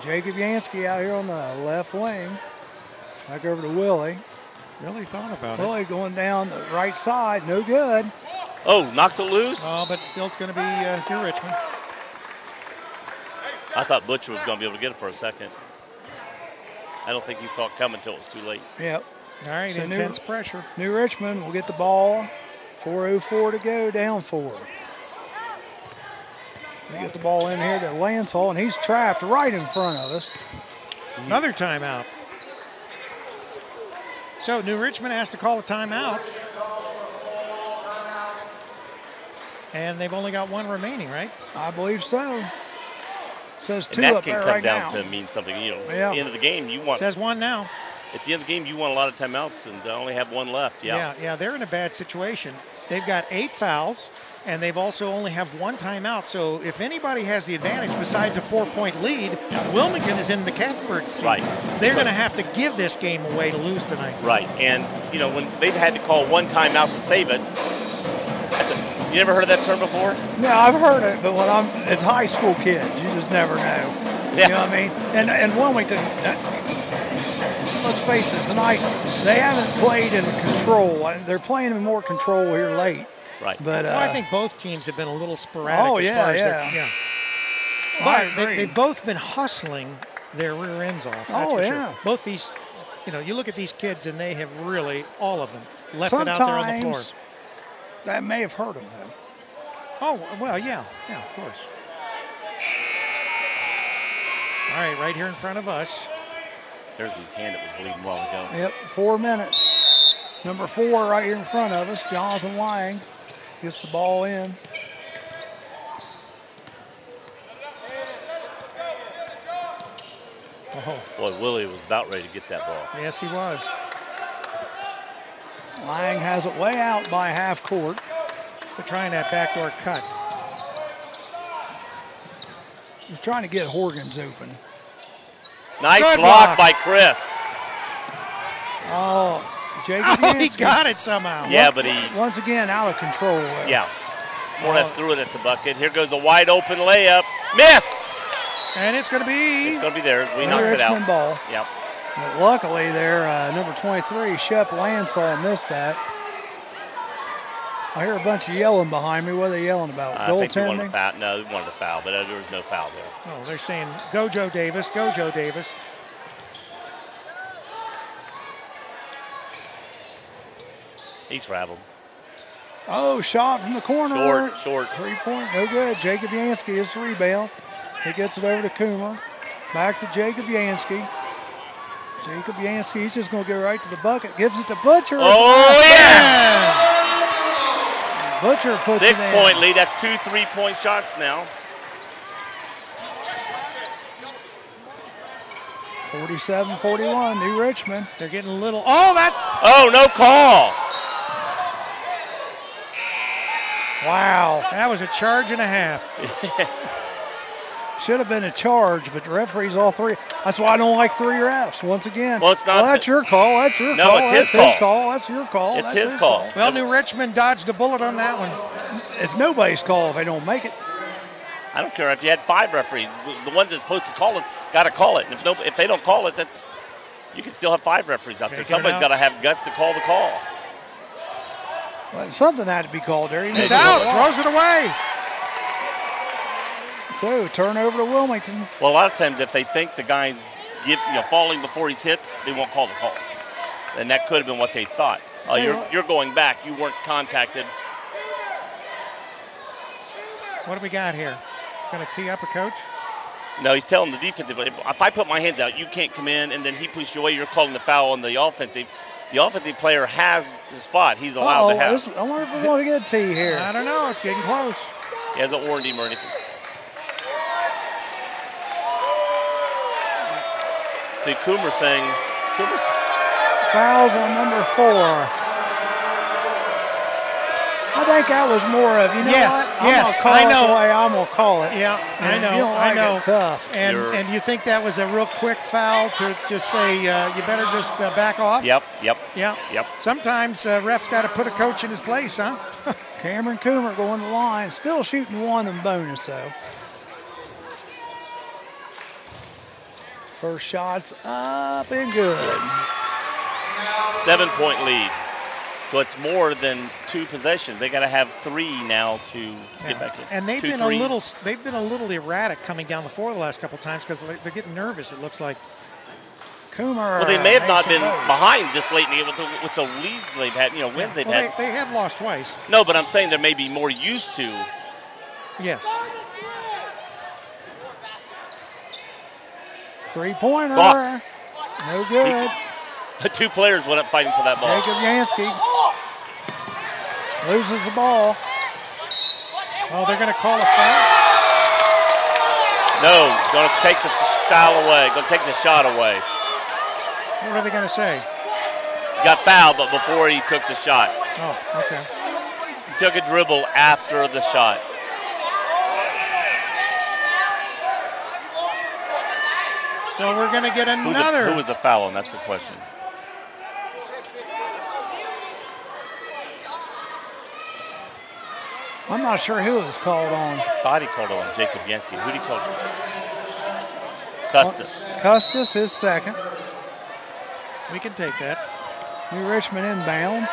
Jacob Yansky out here on the left wing. Back over to Willie. Really thought about it. Willie going down the right side, no good. Oh, knocks it loose? Oh, but still it's going to be New Richmond. I thought Butcher was going to be able to get it for a second. I don't think he saw it coming until it was too late. Yep. All right, So intense pressure. New Richmond will get the ball. 4:04 to go, down 4. We get the ball in here to Lansall, and he's trapped right in front of us. Another timeout. So New Richmond has to call a timeout. And they've only got 1 remaining, right? I believe so. Says 2 And that up can there come right down now. to mean something. You know, Yeah. at the end of the game, you want. Says 1 now. At the end of the game, you want a lot of timeouts, and they only have 1 left. Yeah. Yeah, they're in a bad situation. They've got 8 fouls. and they've also only have one timeout. So if anybody has the advantage besides a 4-point lead, Wilmington is in the catbird seat. Right. They're going to have to give this game away to lose tonight. Right, and when they've had to call one timeout to save it, you never heard of that term before? No, I've heard it, but it's high school kids. You just never know. Yeah. You know what I mean? And Wilmington, let's face it, tonight they haven't played in control. They're playing in more control here late. Right. But I think both teams have been a little sporadic as far as But they've both been hustling their rear ends off. That's for sure. Both these, you look at these kids and they have really, all of them, left it out there on the floor. That may have hurt them, though. Oh, well, yeah, of course. All right, right here in front of us. There's his hand that was bleeding a while ago. Yep, 4 minutes. Number 4 right here in front of us, Jonathan Lang gets the ball in. Oh. Boy, Willie was about ready to get that ball. Yes, he was. Lang has it way out by half court. They're trying that backdoor cut. They're trying to get Horgans open. Nice block by Chris. Oh, Jacob he got it somehow. Yeah, but he... Once again, out of control. Yeah. More or less threw it at the bucket. Here goes a wide open layup. Missed! And it's going to be... It's going to be there. We knocked it out. Richmond ball. Yep. But luckily there, number 23, Shep Lansall missed that. I hear a bunch of yelling behind me. What are they yelling about? I think they Goaltending? wanted to foul. No, they wanted to foul, but there was no foul there. Oh, they're saying, go Joe Davis, go Joe Davis. He traveled. Oh, shot from the corner. Short. 3-point, no good. Jacob Yansky is the rebound. He gets it over to Coomer. Back to Jacob Yansky. Jacob Yansky, he's just going to go right to the bucket. Gives it to Butcher. Oh, yes! Butcher puts it in. 6-point lead. That's 2 3-point shots now. 47-41, New Richmond. They're getting a little... Oh, Oh, no call. Wow. That was a charge and a half. Should have been a charge, but the referees all three. That's why I don't like 3 refs. Once again. Well, it's not. Well, that's your call. That's your call. No, it's his call. That's your call. It's his call. Well, New Richmond dodged a bullet on that one. It's nobody's call if they don't make it. I don't care if you had 5 referees. The ones that's supposed to call it got to call it. And if they don't call it, you can still have 5 referees out there. Somebody's got to have guts to call the call. Well, something had to be called there. It's out. Throws it away. So, turnover to Wilmington. Well, a lot of times if they think the guy's falling before he's hit, they won't call the call. And that could have been what they thought. Oh, you're going back. You weren't contacted. What do we got here? Going to tee up a coach? No, he's telling the defensive. If I put my hands out, you can't come in, and then he pushes you away, you're calling the foul on the offensive. The offensive player has the spot he's allowed to have. I wonder if we want to get a tee here. I don't know. It's getting close. He hasn't warned him or anything. See, Coomer's saying, fouls on number 4. I think that was more of, you know yes, what? I know. The way I'm going to call it. Yeah, I know. You don't like I know. it tough. And you think that was a real quick foul to just say you better just back off? Yep. Yeah. Sometimes refs got to put a coach in his place, huh? Cameron Coomer going to the line. Still shooting 1 in bonus, though. First shot's up and good. 7-point lead. So it's more than 2 possessions. They got to have 3 now to get back in. And they've been a little erratic coming down the floor the last couple of times because they're getting nervous. It looks like. Coomer. Well, they may have not been behind this late in the game with the leads they've had, wins they've had. They have lost twice. No, but I'm saying they may be more used to. Yes. 3-pointer. Block. No good. The 2 players went up fighting for that ball. Jacob Yansky loses the ball. Oh, they're going to call a foul? No, going to take the foul away. Going to take the shot away. What are they going to say? Got fouled, but before he took the shot. Oh, okay. took a dribble after the shot. So we're going to get another. Who was a foul, and that's the question. I'm not sure who it was called on. Thought he called it on Jacob Yansky. Who did he call it? Custis. Custis, his second. We can take that. New Richmond inbounds.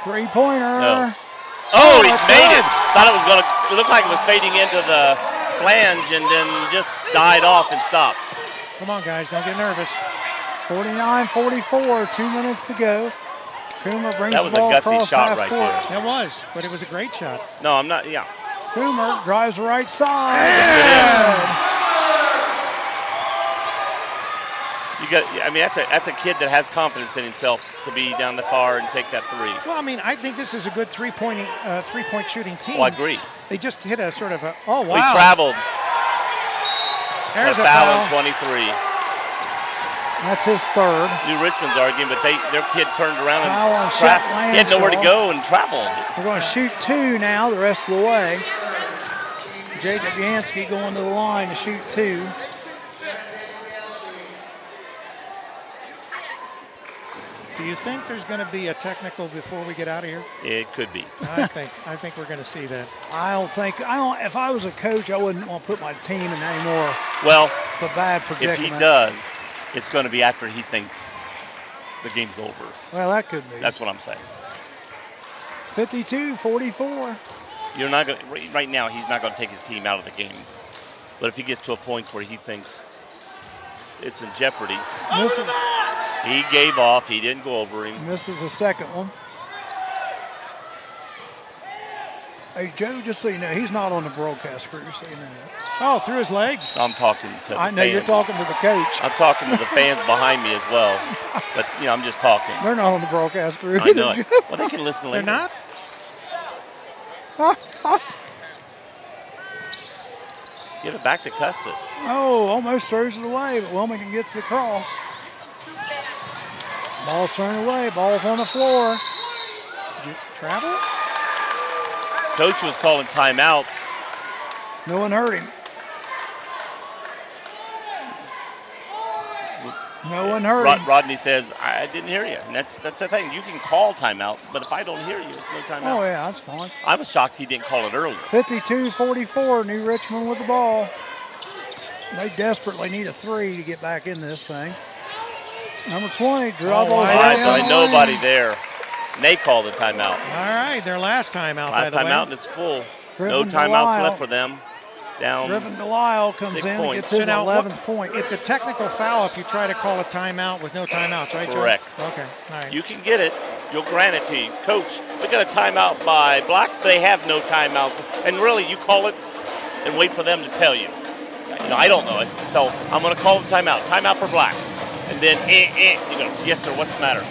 Three-pointer. No. Oh, he that's made good. it. Thought it was going to look like it was fading into the flange and then just died off and stopped. Come on, guys, don't get nervous. 49-44, 2 minutes to go. Coomer brings That was the ball a gutsy across shot half right court. there. That was, but it was a great shot. No, I'm not. Yeah. Coomer drives the right side. You got. I mean, that's a kid that has confidence in himself to be down the far and take that three. Well, I mean, I think this is a good three-point shooting team. Oh, I agree. They just hit a sort of a, oh, wow. We traveled. There's a foul foul. in 23. That's his third. New Richmond's arguing, but their kid turned around Foul on and Shep he had nowhere to go and traveled. We're going to shoot two now the rest of the way. Jacob Yansky going to the line to shoot two. Do you think there's going to be a technical before we get out of here? It could be. I think we're going to see that. If I was a coach, I wouldn't want to put my team in any more Well, of a bad predicament. if he does, it's going to be after he thinks the game's over. Well, that could be. That's what I'm saying. 52-44. You're not going. Right now, he's not going to take his team out of the game. But if he gets to a point where he thinks it's in jeopardy, he gave off. He didn't go over him. Misses the second one. Hey, Joe, just so you know, he's not on the broadcast crew, so you know that. Oh, through his legs. I'm talking to the I know fans. you're talking to the coach. I'm talking to the fans behind me as well. But, I'm just talking. They're not on the broadcast crew. I know it. Well, they can listen They're later. not? Give it back to Custis. Oh, almost throws it away, but Wilmington gets the cross. Ball's thrown away. Ball's on the floor. Did you travel? Coach was calling timeout. No one heard him. No one heard him. Rodney says, I didn't hear you. And that's the thing. You can call timeout, but if I don't hear you, it's no timeout. Oh, yeah, that's fine. I was shocked he didn't call it earlier. 52-44, New Richmond with the ball. They desperately need a three to get back in this thing. Number 20, dribbles right down the nobody lane. there. And they called the timeout. All right, their last timeout, Last by the way. timeout, and it's full. Griffin No timeouts Delisle. left for them. Down. Griffin Delisle comes 6 in and points. gets his So now, 11th point. It's a technical foul if you try to call a timeout with no timeouts, right, Joe? Correct. Okay, all right. You can get it. You'll grant it to you. Coach, we got a timeout by Black. They have no timeouts. And really, you call it and wait for them to tell you. I don't know it. So I'm going to call the timeout. Timeout for Black. And then, you go, yes, sir, what's the matter?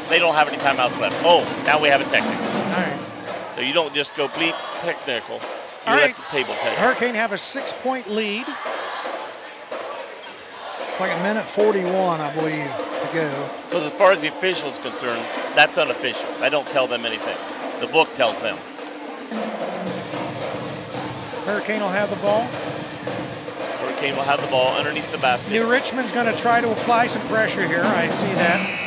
They don't have any timeouts left. Oh, now we have a technical. All right. So you don't just go bleep technical. You All let right. the table tell you. Hurricane have a 6-point lead. Like a minute 41, I believe, to go. Because as far as the official is concerned, that's unofficial. I don't tell them anything. The book tells them. Hurricane will have the ball. Hurricane will have the ball underneath the basket. New Richmond's going to try to apply some pressure here. I see that.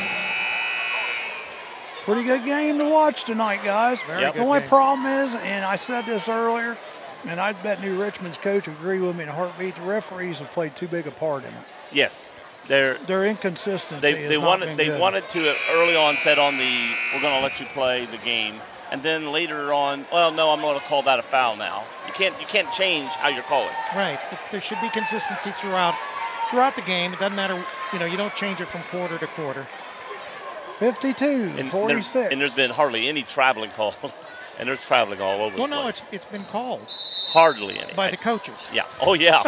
Pretty good game to watch tonight, guys. Very Yep. good The only game. problem is, and I said this earlier, and I bet New Richmond's coach would agree with me in a heartbeat, the referees have played too big a part in it. Yes. Their inconsistency They has not wanted been they good. wanted to early on said on the we're going to let you play the game, and then later on, well, no, I'm going to call that a foul now. You can't change how you're calling. Right. There should be consistency throughout the game. It doesn't matter. You don't change it from quarter to quarter. 52-46. And there's been hardly any traveling called, and there's traveling all over. Well, the no, place. it's been called Hardly any. by the coaches. Yeah. Oh yeah.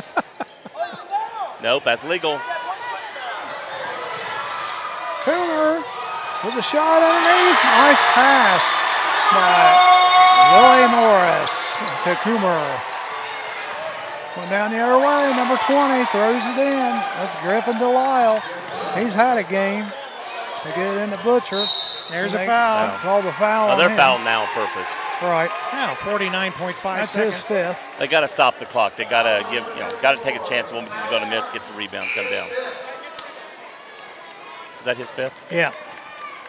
Nope, that's legal. Coomer with a shot underneath. Nice pass by Willie Morris to Coomer. Went down the other way. Number 20 throws it in. That's Griffin Delisle. He's had a game. They get it in the Butcher. There's a foul. Call the foul. Now on they're him. fouling now on purpose. Right. Now 49.5 That's seconds. his fifth. They got to stop the clock. They got to got to take a chance. Wilmington's going to miss, get the rebound, come down. Is that his fifth? Yeah.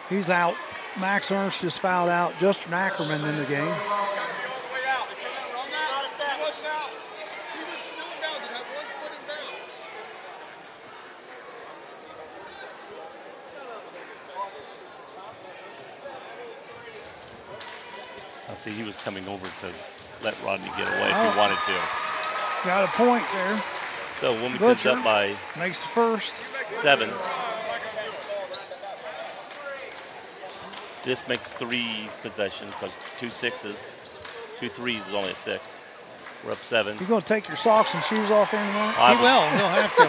He's out. Max Ernst just fouled out. Justin Ackerman in the game. I see he was coming over to let Rodney get away if he wanted to. Got a point there. So Wilmington's Butcher up by makes the first. 7. This makes 3 possessions because 2 sixes, 2 threes is only a 6. We're up 7. You going to take your socks and shoes off here in a minute? He will. He'll have to.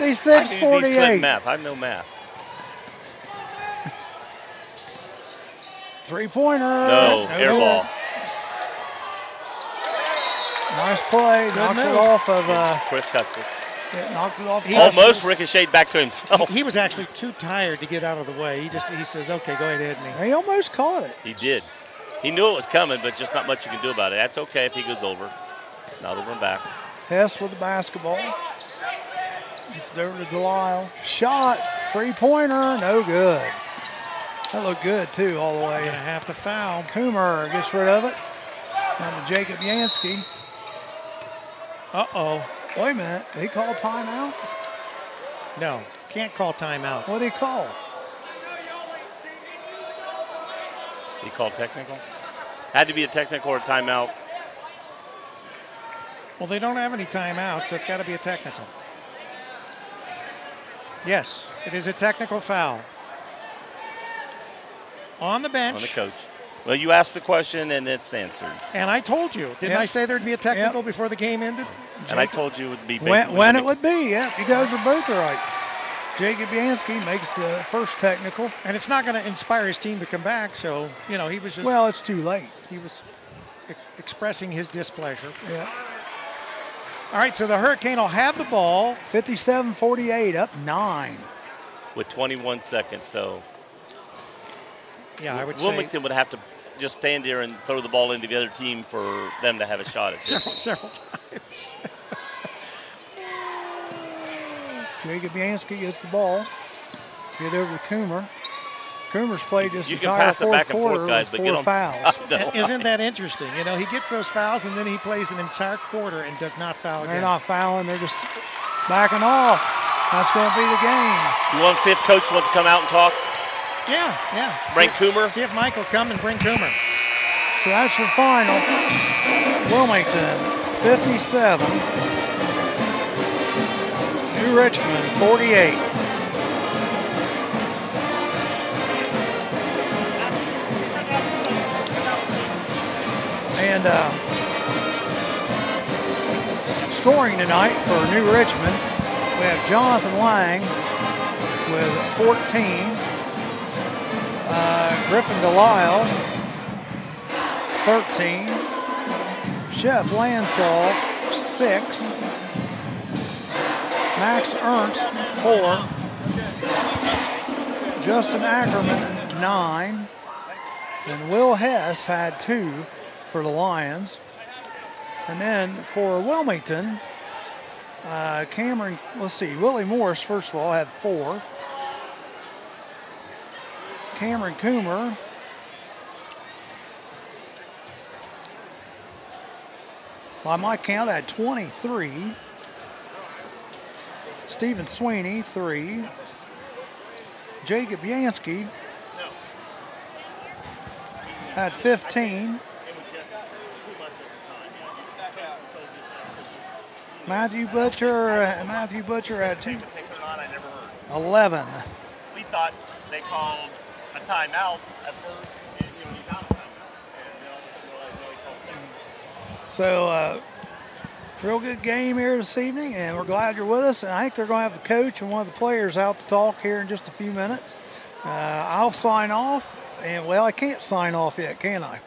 56-48. Math. I know math. Three-pointer. No, air good. ball. Nice play. Knocked it off of. Chris Custis. Yeah, knocked it off. Almost ricocheted back to himself. He was actually too tired to get out of the way. He says, okay, go ahead and hit me. He almost caught it. He did. He knew it was coming, but just not much you can do about it. That's okay if he goes over. Now they run back. Hess with the basketball. Gets it over to Delisle. Shot. Three-pointer. No good. That looked good, too, all the way. Gonna have to foul. Coomer gets rid of it. Down to Jacob Yansky. Uh-oh. Wait a minute. Did he call timeout? No, can't call timeout. What did he call? He called technical? Had to be a technical or a timeout. Well, they don't have any timeouts, so it's got to be a technical. Yes, it is a technical foul. On the bench. On the coach. Well, you asked the question, and it's answered. And I told you. Didn't I say there'd be a technical before the game ended? And I told you it would be basically when it would be, yeah. You guys are both right. Jacob Yansky makes the first technical. And it's not going to inspire his team to come back, so, he was just... Well, it's too late. He was expressing his displeasure. Yeah. All right, so the Hurricane will have the ball. 57-48, up 9. With 21 seconds, so... Yeah, I would Wilmington say... would have to just stand there and throw the ball into the other team for them to have a shot at this. Several times. Jacob Yansky gets the ball. Get over to Coomer. Coomer's played this You can entire pass it back and fourth forth, guys, but quarter get with on 4 the fouls. side of the line. Isn't that interesting? He gets those fouls, and then he plays an entire quarter and does not foul again. They're not fouling. They're just backing off. That's going to be the game. You want to see if Coach wants to come out and talk? Yeah. Bring Coomer? See if Mike will come and bring Coomer. So that's your final. Wilmington, 57. New Richmond, 48. And scoring tonight for New Richmond, we have Jonathan Lang with 14. Griffin Delisle, 13. Chef Lansall, 6. Max Ernst, 4. Justin Ackerman, 9. And Will Hess had 2 for the Lions. And then for Wilmington, Willie Morris, first of all, had 4. Cameron Coomer, by my count, had 23. Stephen Sweeney, 3. Jacob Yansky had 15. Matthew Butcher had 2. 11. We thought they called a timeout at first, and he's out of time. So, real good game here this evening, and we're glad you're with us. And I think they're going to have the coach and one of the players out to talk here in just a few minutes. I'll sign off, and I can't sign off yet, can I?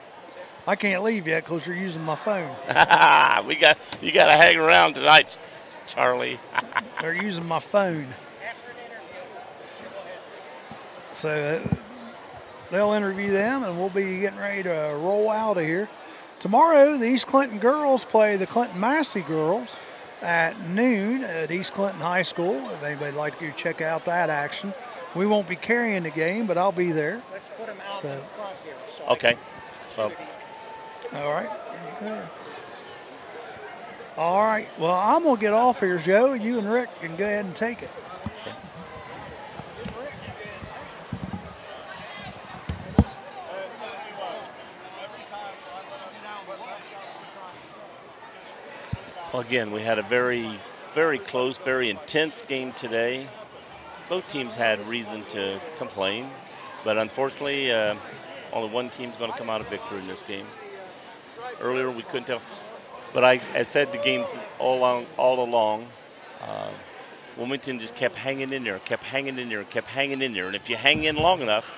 I can't leave yet because you're using my phone. You got to hang around tonight, Charlie. They're using my phone. So they'll interview them, and we'll be getting ready to roll out of here. Tomorrow, the East Clinton girls play the Clinton Massey girls at noon at East Clinton High School. If anybody'd like to go check out that action. We won't be carrying the game, but I'll be there. Let's put them out in front here. So Okay. So, all right. All right. Well, I'm going to get off here, Joe. You and Rick can go ahead and take it. well, again, we had a very, very close, very intense game today. Both teams had reason to complain, but unfortunately, only one team's going to come out of victory in this game. Earlier, we couldn't tell. But I said the game all along, Wilmington just kept hanging in there, kept hanging in there, kept hanging in there. And if you hang in long enough,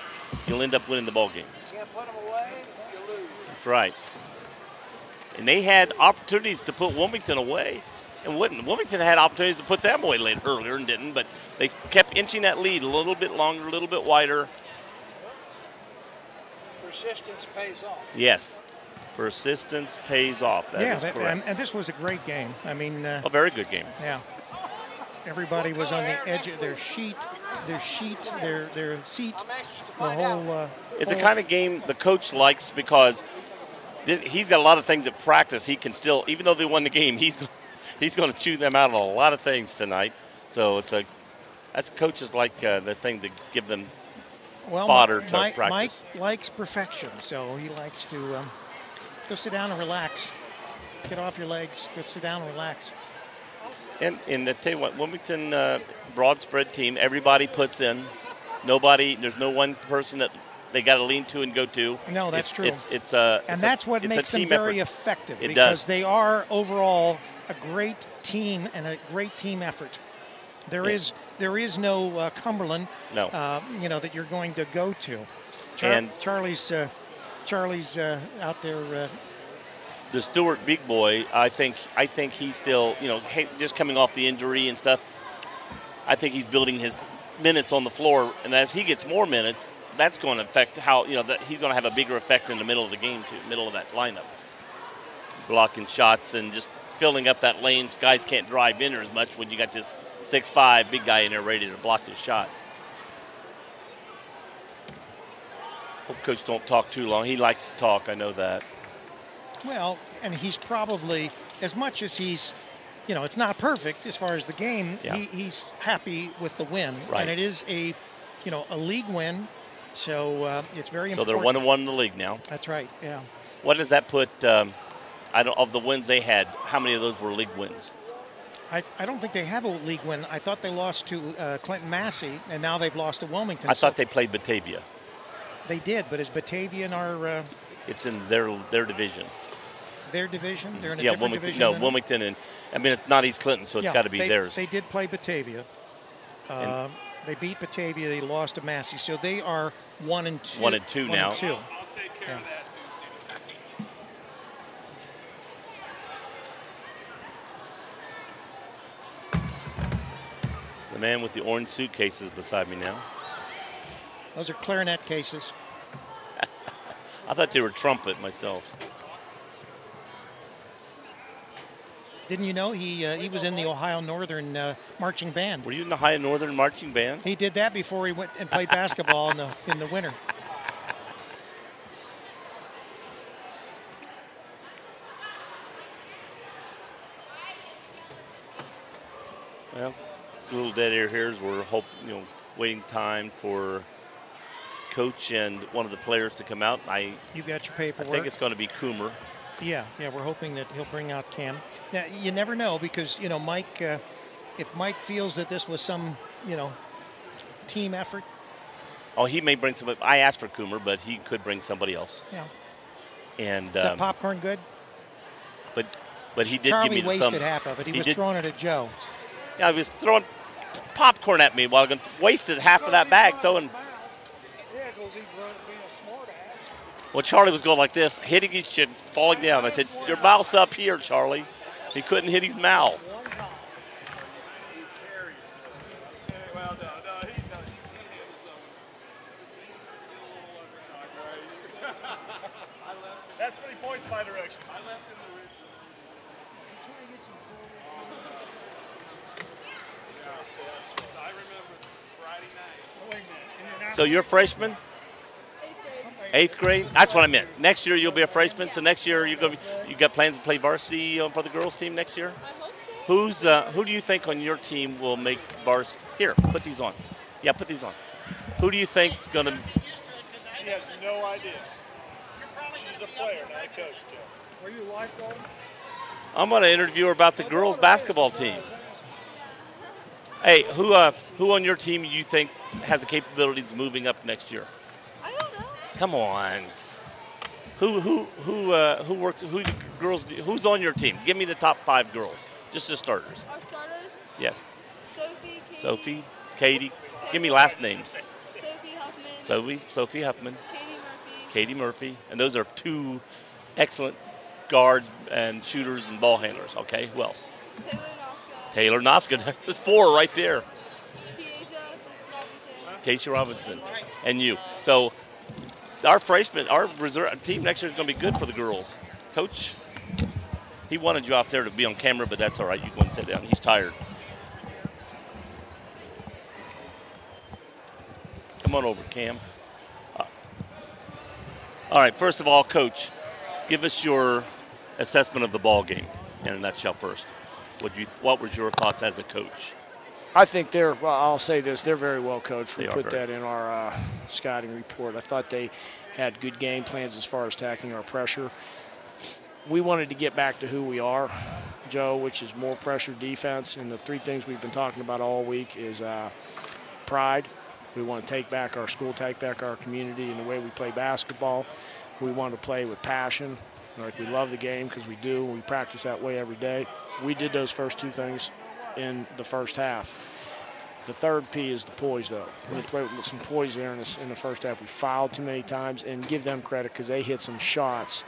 you'll end up winning the ball game. You can't put them away, you lose. That's right. And they had opportunities to put Wilmington away and wouldn't. Wilmington had opportunities to put them away earlier and didn't, but they kept inching that lead a little bit longer, a little bit wider. Persistence pays off. Yes. Persistence pays off. That is correct. And this was a great game. I mean, a very good game. Yeah. Everybody was on the edge of their seat, the whole. It's a kind of game the coach likes because he's got a lot of things at practice. He can still, even though they won the game, he's going to chew them out on a lot of things tonight. So that's coaches like the thing to give them fodder to practice. Mike likes perfection, so he likes to go sit down and relax. Get off your legs, go sit down and relax. And I tell you what, Wilmington broad spread team, everybody puts in. There's no one person that they got to lean to and go to. No, that's true. And that's what makes them very effective because they are overall a great team and a great team effort. There is no Cumberland, no. That you're going to go to. Charlie's out there. The Stewart big boy, I think he's still, just coming off the injury and stuff. I think he's building his minutes on the floor, and as he gets more minutes, that's going to affect how, that he's going to have a bigger effect in the middle of the game too, middle of that lineup. Blocking shots and just filling up that lane. Guys can't drive in there as much when you got this 6'5" big guy in there ready to block his shot. Hope Coach don't talk too long. He likes to talk, I know that. Well, and he's probably, as much as he's, it's not perfect as far as the game, he's happy with the win. Right. And it is a league win, so it's very important. So they're 1-1 in the league now. That's right, yeah. What does that put, of the wins they had, how many of those were league wins? I don't think they have a league win. I thought they lost to Clinton Massey, and now they've lost to Wilmington. I thought they played Batavia. They did, but is Batavia in our... It's in their division. Their division? They're in a different Wilmington, division? No, Wilmington. It's not East Clinton, so it's got to be theirs. They did play Batavia. They beat Batavia. They lost to Massey. So they are 1-2. 1-2 now. 1-2. I'll take care of that too, The man with the orange suitcase is beside me now. Those are clarinet cases. I thought they were trumpet myself. Didn't you know he was in the Ohio Northern marching band? Were you in the Ohio Northern marching band? He did that before he went and played basketball in the winter. Well, a little dead air here as we're waiting time for coach and one of the players to come out. You've got your paperwork. I think it's going to be Coomer. Yeah, we're hoping that he'll bring out Cam. Now, you never know because, Mike, if Mike feels that this was some, team effort. Oh, he may bring somebody. I asked for Coomer, but he could bring somebody else. Yeah. And is that popcorn good? But he did Charlie give me the wasted thumbs. half of it. He was throwing it at Joe. Yeah, he was throwing popcorn at me while I wasted half of that bag throwing. Well, Charlie was going like this, hitting his chin, falling down. I said, your mouth's up here, Charlie. He couldn't hit his mouth. That's 20 points my direction. I left in the I remember Friday night. So you're a freshman? 8th grade? That's what I meant. Next year you'll be a freshman. So next year you got plans to play varsity for the girls team next year? I hope so. Who do you think on your team will make varsity? Here, put these on. Yeah, put these on. Who do you think's gonna? She has no idea. She's a player, not a coach, Joe. Were you a lifeguard? I'm gonna interview her about the girls basketball team. Hey, who on your team you think has the capabilities of moving up next year? I don't know. Come on. Who works? Who's on your team? Give me the top 5 girls, just the starters. Our starters? Yes. Sophie, Katie. Give me last names. Sophie Huffman. Sophie Huffman. Katie Murphy. Katie Murphy, and those are 2 excellent guards and shooters and ball handlers. Okay, who else? Taylor Noska. Taylor Noska. There's 4 right there. Keisha Robinson. Keisha Robinson, and you. So our freshman, our reserve team next year is going to be good for the girls. Coach, he wanted you out there to be on camera, but that's all right. You go and sit down. He's tired. Come on over, Cam. All right, first of all, Coach, give us your assessment of the ball game in a nutshell first. What was your thoughts as a coach? I think I'll say this, they're very well coached. We put that very. in our scouting report. I thought they had good game plans as far as attacking our pressure. We wanted to get back to who we are, Joe, which is more pressure defense. And the 3 things we've been talking about all week is pride. We want to take back our school, take back our community and the way we play basketball. We want to play with passion. Like we love the game because we do. We practice that way every day. We did those first 2 things in the first half. The third P is the poise, though. We played with some poise there in the first half. We fouled too many times, and give them credit because they hit some shots.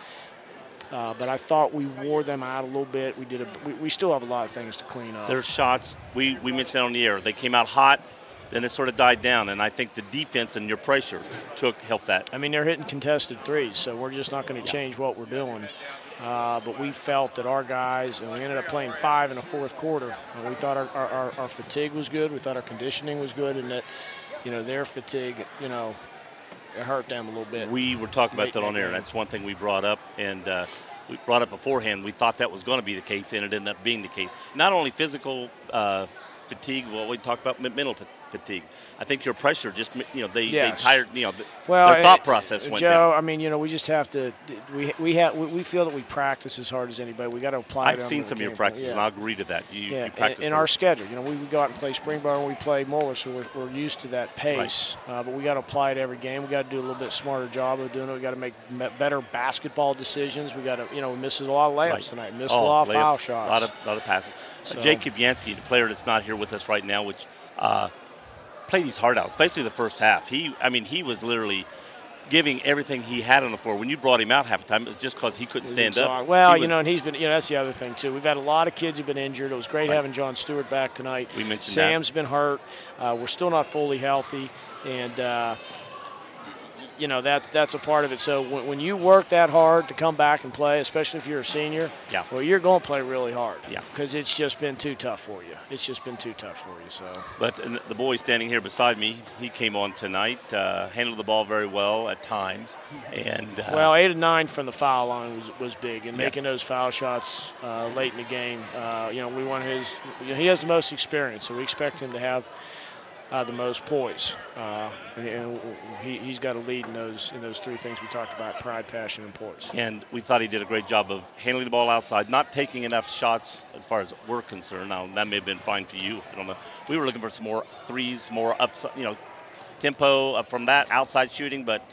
But I thought we wore them out a little bit. We still have a lot of things to clean up. Their shots, we mentioned that on the air. They came out hot. Then it sort of died down, and I think the defense and your pressure helped that. I mean, they're hitting contested threes, so we're just not going to change what we're doing. But we felt that our guys, and we ended up playing 5 in the fourth quarter, and we thought our fatigue was good. We thought our conditioning was good, and that, their fatigue, it hurt them a little bit. We were talking about that on air. That's one thing we brought up, and we brought up beforehand. We thought that was going to be the case, and it ended up being the case. Not only physical fatigue, well, we talked about mental fatigue. I think your pressure just, they tired, their thought process went down. Joe, I mean, we just have to, we feel that we practice as hard as anybody. We got to apply it. I've seen some of your practices, and I'll agree to that. You practice in our schedule. We go out and play spring ball and we play Moeller, so we're used to that pace. Right. But we got to apply it every game. We got to do a little bit smarter job of doing it. We got to make better basketball decisions. We got to, we missed a lot of layups tonight. Missed a lot of foul shots. A lot of passes. So. Jacob Yansky, the player that's not here with us right now, which played his heart out, especially the first half. He was literally giving everything he had on the floor. When you brought him out half the time, it was just because he couldn't stand up. Well, and he's been, that's the other thing, too. We've had a lot of kids who've been injured. It was great having John Stewart back tonight. We mentioned Sam's been hurt. We're still not fully healthy, and that's a part of it. So when you work that hard to come back and play, especially if you're a senior, well, you're going to play really hard. Yeah. Because it's just been too tough for you. It's just been too tough for you. So. But the boy standing here beside me, he came on tonight, handled the ball very well at times, and 8 of 9 from the foul line was big, and making those foul shots late in the game. We want his. He has the most experience, so we expect him to have the most poise, and he's got to lead in those 3 things we talked about: pride, passion, and poise. And we thought he did a great job of handling the ball outside, not taking enough shots as far as we're concerned. Now that may have been fine for you. I don't know. We were looking for some more threes, more upside, tempo from that outside shooting. But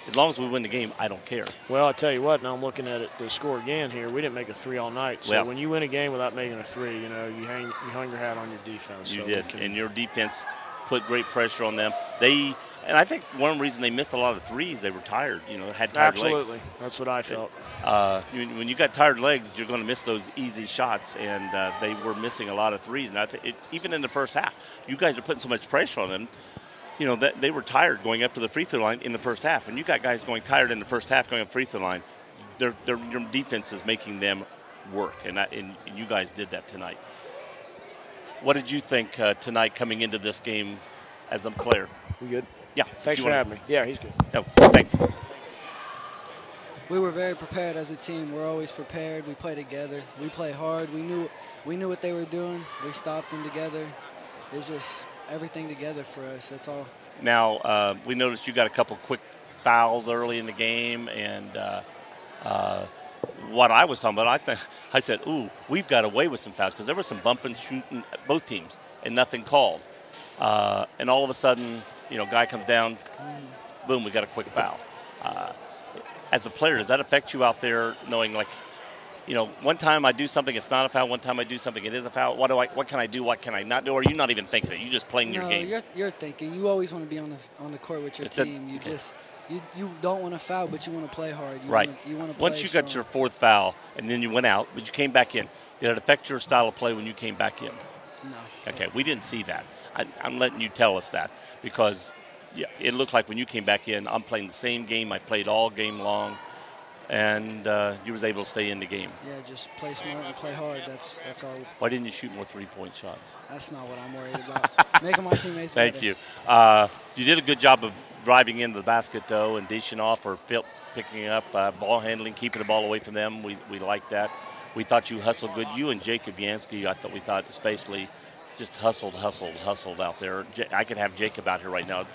as long as we win the game, I don't care. Well, I tell you what. Now I'm looking at the score again here. We didn't make a 3 all night. So when you win a game without making a 3, you hang your hat on your defense. You did, and your defense put great pressure on them. And I think one reason they missed a lot of threes, they were tired. Had tired legs. Absolutely, that's what I felt. When you got tired legs, you're going to miss those easy shots, and they were missing a lot of threes. And I think even in the first half, you guys are putting so much pressure on them. That they were tired going up to the free throw line in the first half. When you got guys going tired in the first half going up free throw line, your defense is making them work, and you guys did that tonight. What did you think tonight coming into this game as a player? We good? Yeah. Thanks for having me. Yeah, he's good. No, thanks. We were very prepared as a team. We're always prepared. We play together. We play hard. We knew what they were doing. We stopped them together. It's just everything together for us. That's all. Now, we noticed you got a couple quick fouls early in the game, and what I was talking about, I said, ooh, we've got away with some fouls because there was some bumping, shooting, both teams, and nothing called. And all of a sudden, guy comes down, boom, we got a quick foul. As a player, does that affect you out there knowing, like, one time I do something, it's not a foul. One time I do something, it is a foul. What can I do? What can I not do? Or are you not even thinking it? You're just playing your game. You're thinking. You always want to be on the court with your team. You don't want to foul, but you want to play hard. Right. You want to play Once you got your fourth foul, and then you went out, but you came back in, did it affect your style of play when you came back in? No. Okay, we didn't see that. I'm letting you tell us that because it looked like when you came back in, I'm playing the same game I played all game long, and you was able to stay in the game. Yeah, just play smart and play hard. That's all. Why didn't you shoot more three-point shots? That's not what I'm worried about. Making my teammates better. Thank you. You did a good job of driving into the basket, though, and dishing off or picking up, ball handling, keeping the ball away from them. We liked that. We thought you hustled good. You and Jacob Yansky, we thought especially just hustled out there. I could have Jacob out here right now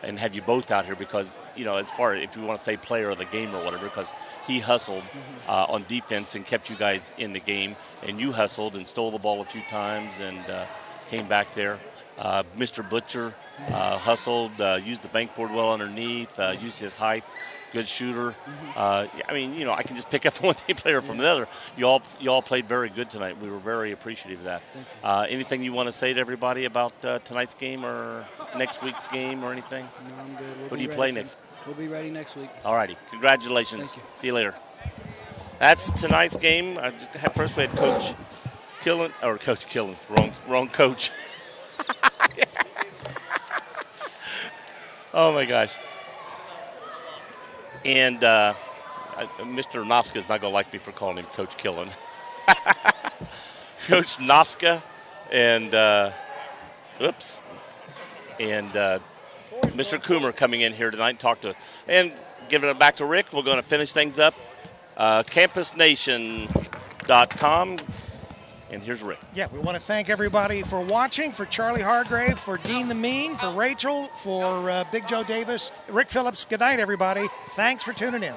and have you both out here because, as far as if you want to say player of the game or whatever, because he hustled on defense and kept you guys in the game, and you hustled and stole the ball a few times and came back there. Mr. Butcher hustled, used the bank board well underneath, used his height, good shooter. I can just pick up one team player from the other. You all played very good tonight. We were very appreciative of that. Anything you want to say to everybody about tonight's game or next week's game or anything? No, I'm good. Who do you play next? We'll be ready next week. All righty. Congratulations. Thank you. See you later. That's tonight's game. First we had Coach Killen. Wrong coach. Oh, my gosh. And Mr. Nofska is not going to like me for calling him Coach Killen. Coach Nofska and, Mr. Coomer coming in here tonight and talk to us. And giving it back to Rick, we're going to finish things up. CampusNation.com. And here's Rick. Yeah, we want to thank everybody for watching, for Charlie Hargrave, for Dean the Mean, for Rachel, for Big Joe Davis, Rick Phillips. Good night, everybody. Thanks for tuning in.